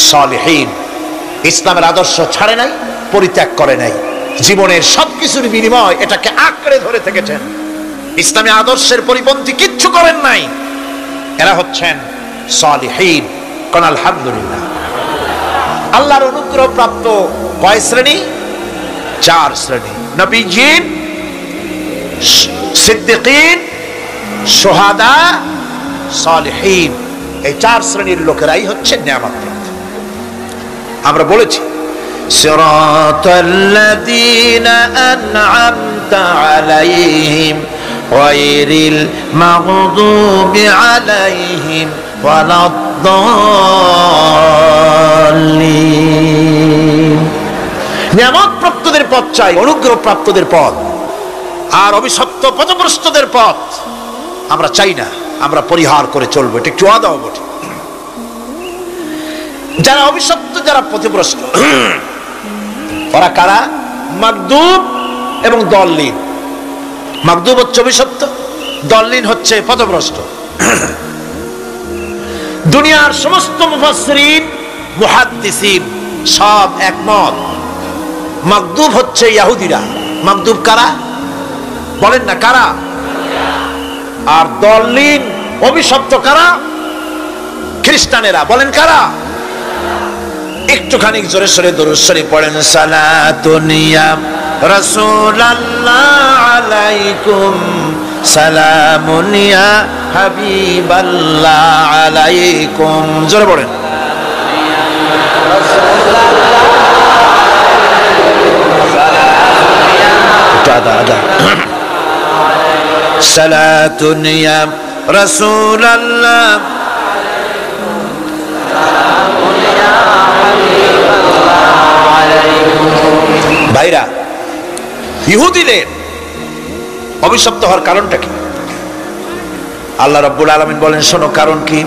সালিহিন। ইসলামের আদর্শ ছাড়ে নাই, পরিত্যাগ করে নাই, জীবনের সবকিছুর বিনিময় এটাকে আঁকড়ে ধরে থেকেছেন, ইসলামী আদর্শের পরিপন্থী কিচ্ছু করেন নাই। এরা হচ্ছেন সালিহিন। কোন আলহামদুলিল্লাহ। আল্লাহর অনুগ্রহ প্রাপ্ত কয় শ্রেণী? 4 শ্রেণী। নবীজিন, সিদ্দিকিন, শুহাদা, সালিহিন। এই 4 শ্রেণীর লোকেরাই হচ্ছে নিয়ামত প্রাপ্ত। আমরা বলেছি, সিরাতাল্লাযীনা আন'আমতা আলাইহিম গায়রিল মাগদুবি আলাইহিম ওয়ালাদ-দাল্লিন। নিয়ামত প্রাপ্তদের পথ চাই, অনুগ্রহ প্রাপ্তদের পথ। আর অভিশপ্ত পথভ্রষ্টদের পথ আমরা চাই না, আমরা পরিহার করে চলবো। এটা একটু আদাও বটে। যারা অভিশপ্ত, যারা পথভ্রষ্ট, ওরা কারা? মাগদুব এবং দল্লিন। মাগদুব হচ্ছে অভিশপ্ত, দল্লিন হচ্ছে পথভ্রষ্ট। দুনিয়ার সমস্ত মুফাসসিরিন, মুহাদ্দিসিন সব একমত, মাগদুব হচ্ছে ইহুদিরা। মাগদুব কারা? বলেন না কারা? আর দল্লিন, অভিশপ্ত কারা? খ্রিস্টানেরা। বলেন কারা? একটুখানি জোরে সোরে দরুদ শরীফ পড়েন। সালাতুন ইয়া রাসূলুল্লাহ আলাইকুম, সালামুন ইয়া হাবিবাল্লাহ আলাইকুম। জোরে পড়েন। সালাতুন ইয়া রাসূলুল্লাহ। ভাইরা, ইহুদিদের অভিশপ্ত হওয়ার কারণটা কি? আল্লাহ রাব্বুল আলামিন বলেন, শোনো কারণ কি।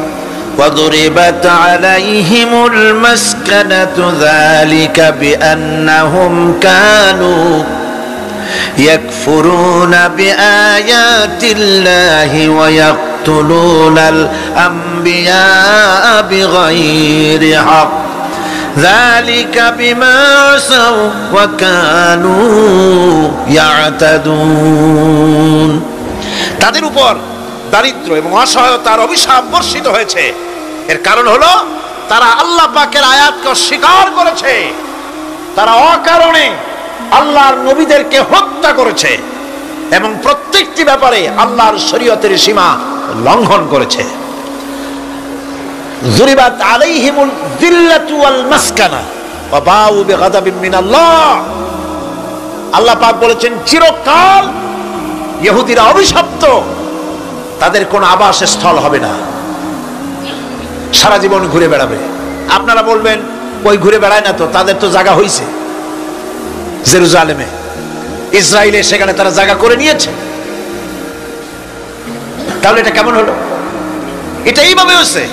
وَضُرِبَتْ عَلَيْهِمُ الْمَسْكَنَةُ ذَلِكَ بِأَنَّهُمْ كَانُوا ইয়াকফুরুনা বিআয়াতিল্লাহি ওয়া ইয়াকতুলুনাল আমবিয়া বিগাইরি হক যালিকা বিমা আসাউ ওয়া কানু ইয়াতাদুন। তাদের উপর দারিদ্র এবং অসহায়তার অভিশাপ বর্ষিত হয়েছে। এর কারণ হলো তারা আল্লাহ পাকের আয়াতকে অস্বীকার করেছে, তারা অকারণে আল্লাহর নবীদেরকে হত্যা করেছে এবং প্রত্যেকটি ব্যাপারে আল্লাহর শরীয়তের সীমা লঙ্ঘন করেছে। যুরিবাত আলাইহিমুল যিল্লাতু ওয়াল মাসকানা ওয়া বাউ বিগাদাবিন মিনাল্লাহ। আল্লাহ পাক বলেছেন চিরকাল ইহুদিরা অভিশপ্ত, তাদের কোনো আবাসস্থল হবে না, সারা জীবন ঘুরে বেড়াবে। আপনারা বলবেন ওই ঘুরে বেড়ায় না তো, তাদের তো জায়গা হয়েছে জেরুজালেমে, ইসরায়েলে, সেখানে তারা জায়গা করে নিয়েছে। তাহলে এটা কেমন হলো? এটা এইভাবে হয়েছে,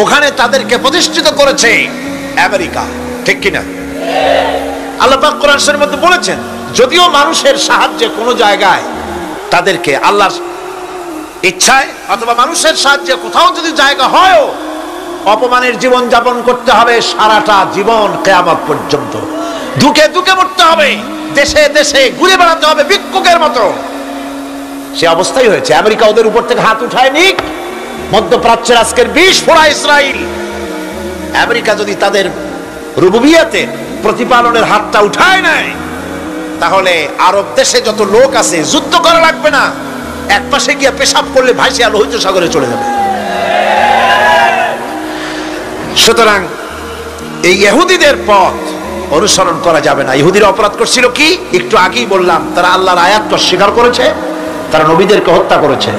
ওখানে তাদেরকে প্রতিষ্ঠিত করেছে আমেরিকা, ঠিক কিনা? আল্লাহ পাক কোরআন শরীফের মধ্যে বলেছেন যদিও মানুষের সাহায্যে কোনো জায়গায় তাদেরকে আল্লাহর ইচ্ছায় অথবা মানুষের সাহায্যে কোথাও যদি জায়গা হয়, অপমানের জীবন যাপন করতে হবে সারাটা জীবন কিয়ামত পর্যন্ত, দুঃখে দুঃখে মরতে হবে, দেশে দেশে ঘুরে বেড়াতে হবে ভিক্ষুকের মতো। সে অবস্থাই হয়েছে। আমেরিকা ওদের উপর থেকে হাত উঠায় নিক, মধ্যপ্রাচ্যের আজকের 20 ফোড়া ইসরায়েল, আমেরিকা যদি তাদের রুবুবিয়াতে প্রতিপালনের হাতটা উঠায় নেয়, তাহলে আরব দেশে যত লোক আছে যুদ্ধ করা লাগবে না, এক পাশে গিয়ে পেশাব করলে ভাসিয়া লোহিত সাগরে চলে যাবে। সুতরাং এই ইহুদিদের পথ অনুসরণ করা যাবে না। ইহুদিরা অপরাধ করছিল কি? একটু আগেই বললাম, তারা আল্লাহর আয়াতকে অস্বীকার করেছে, তারা নবীদেরকে হত্যা করেছে।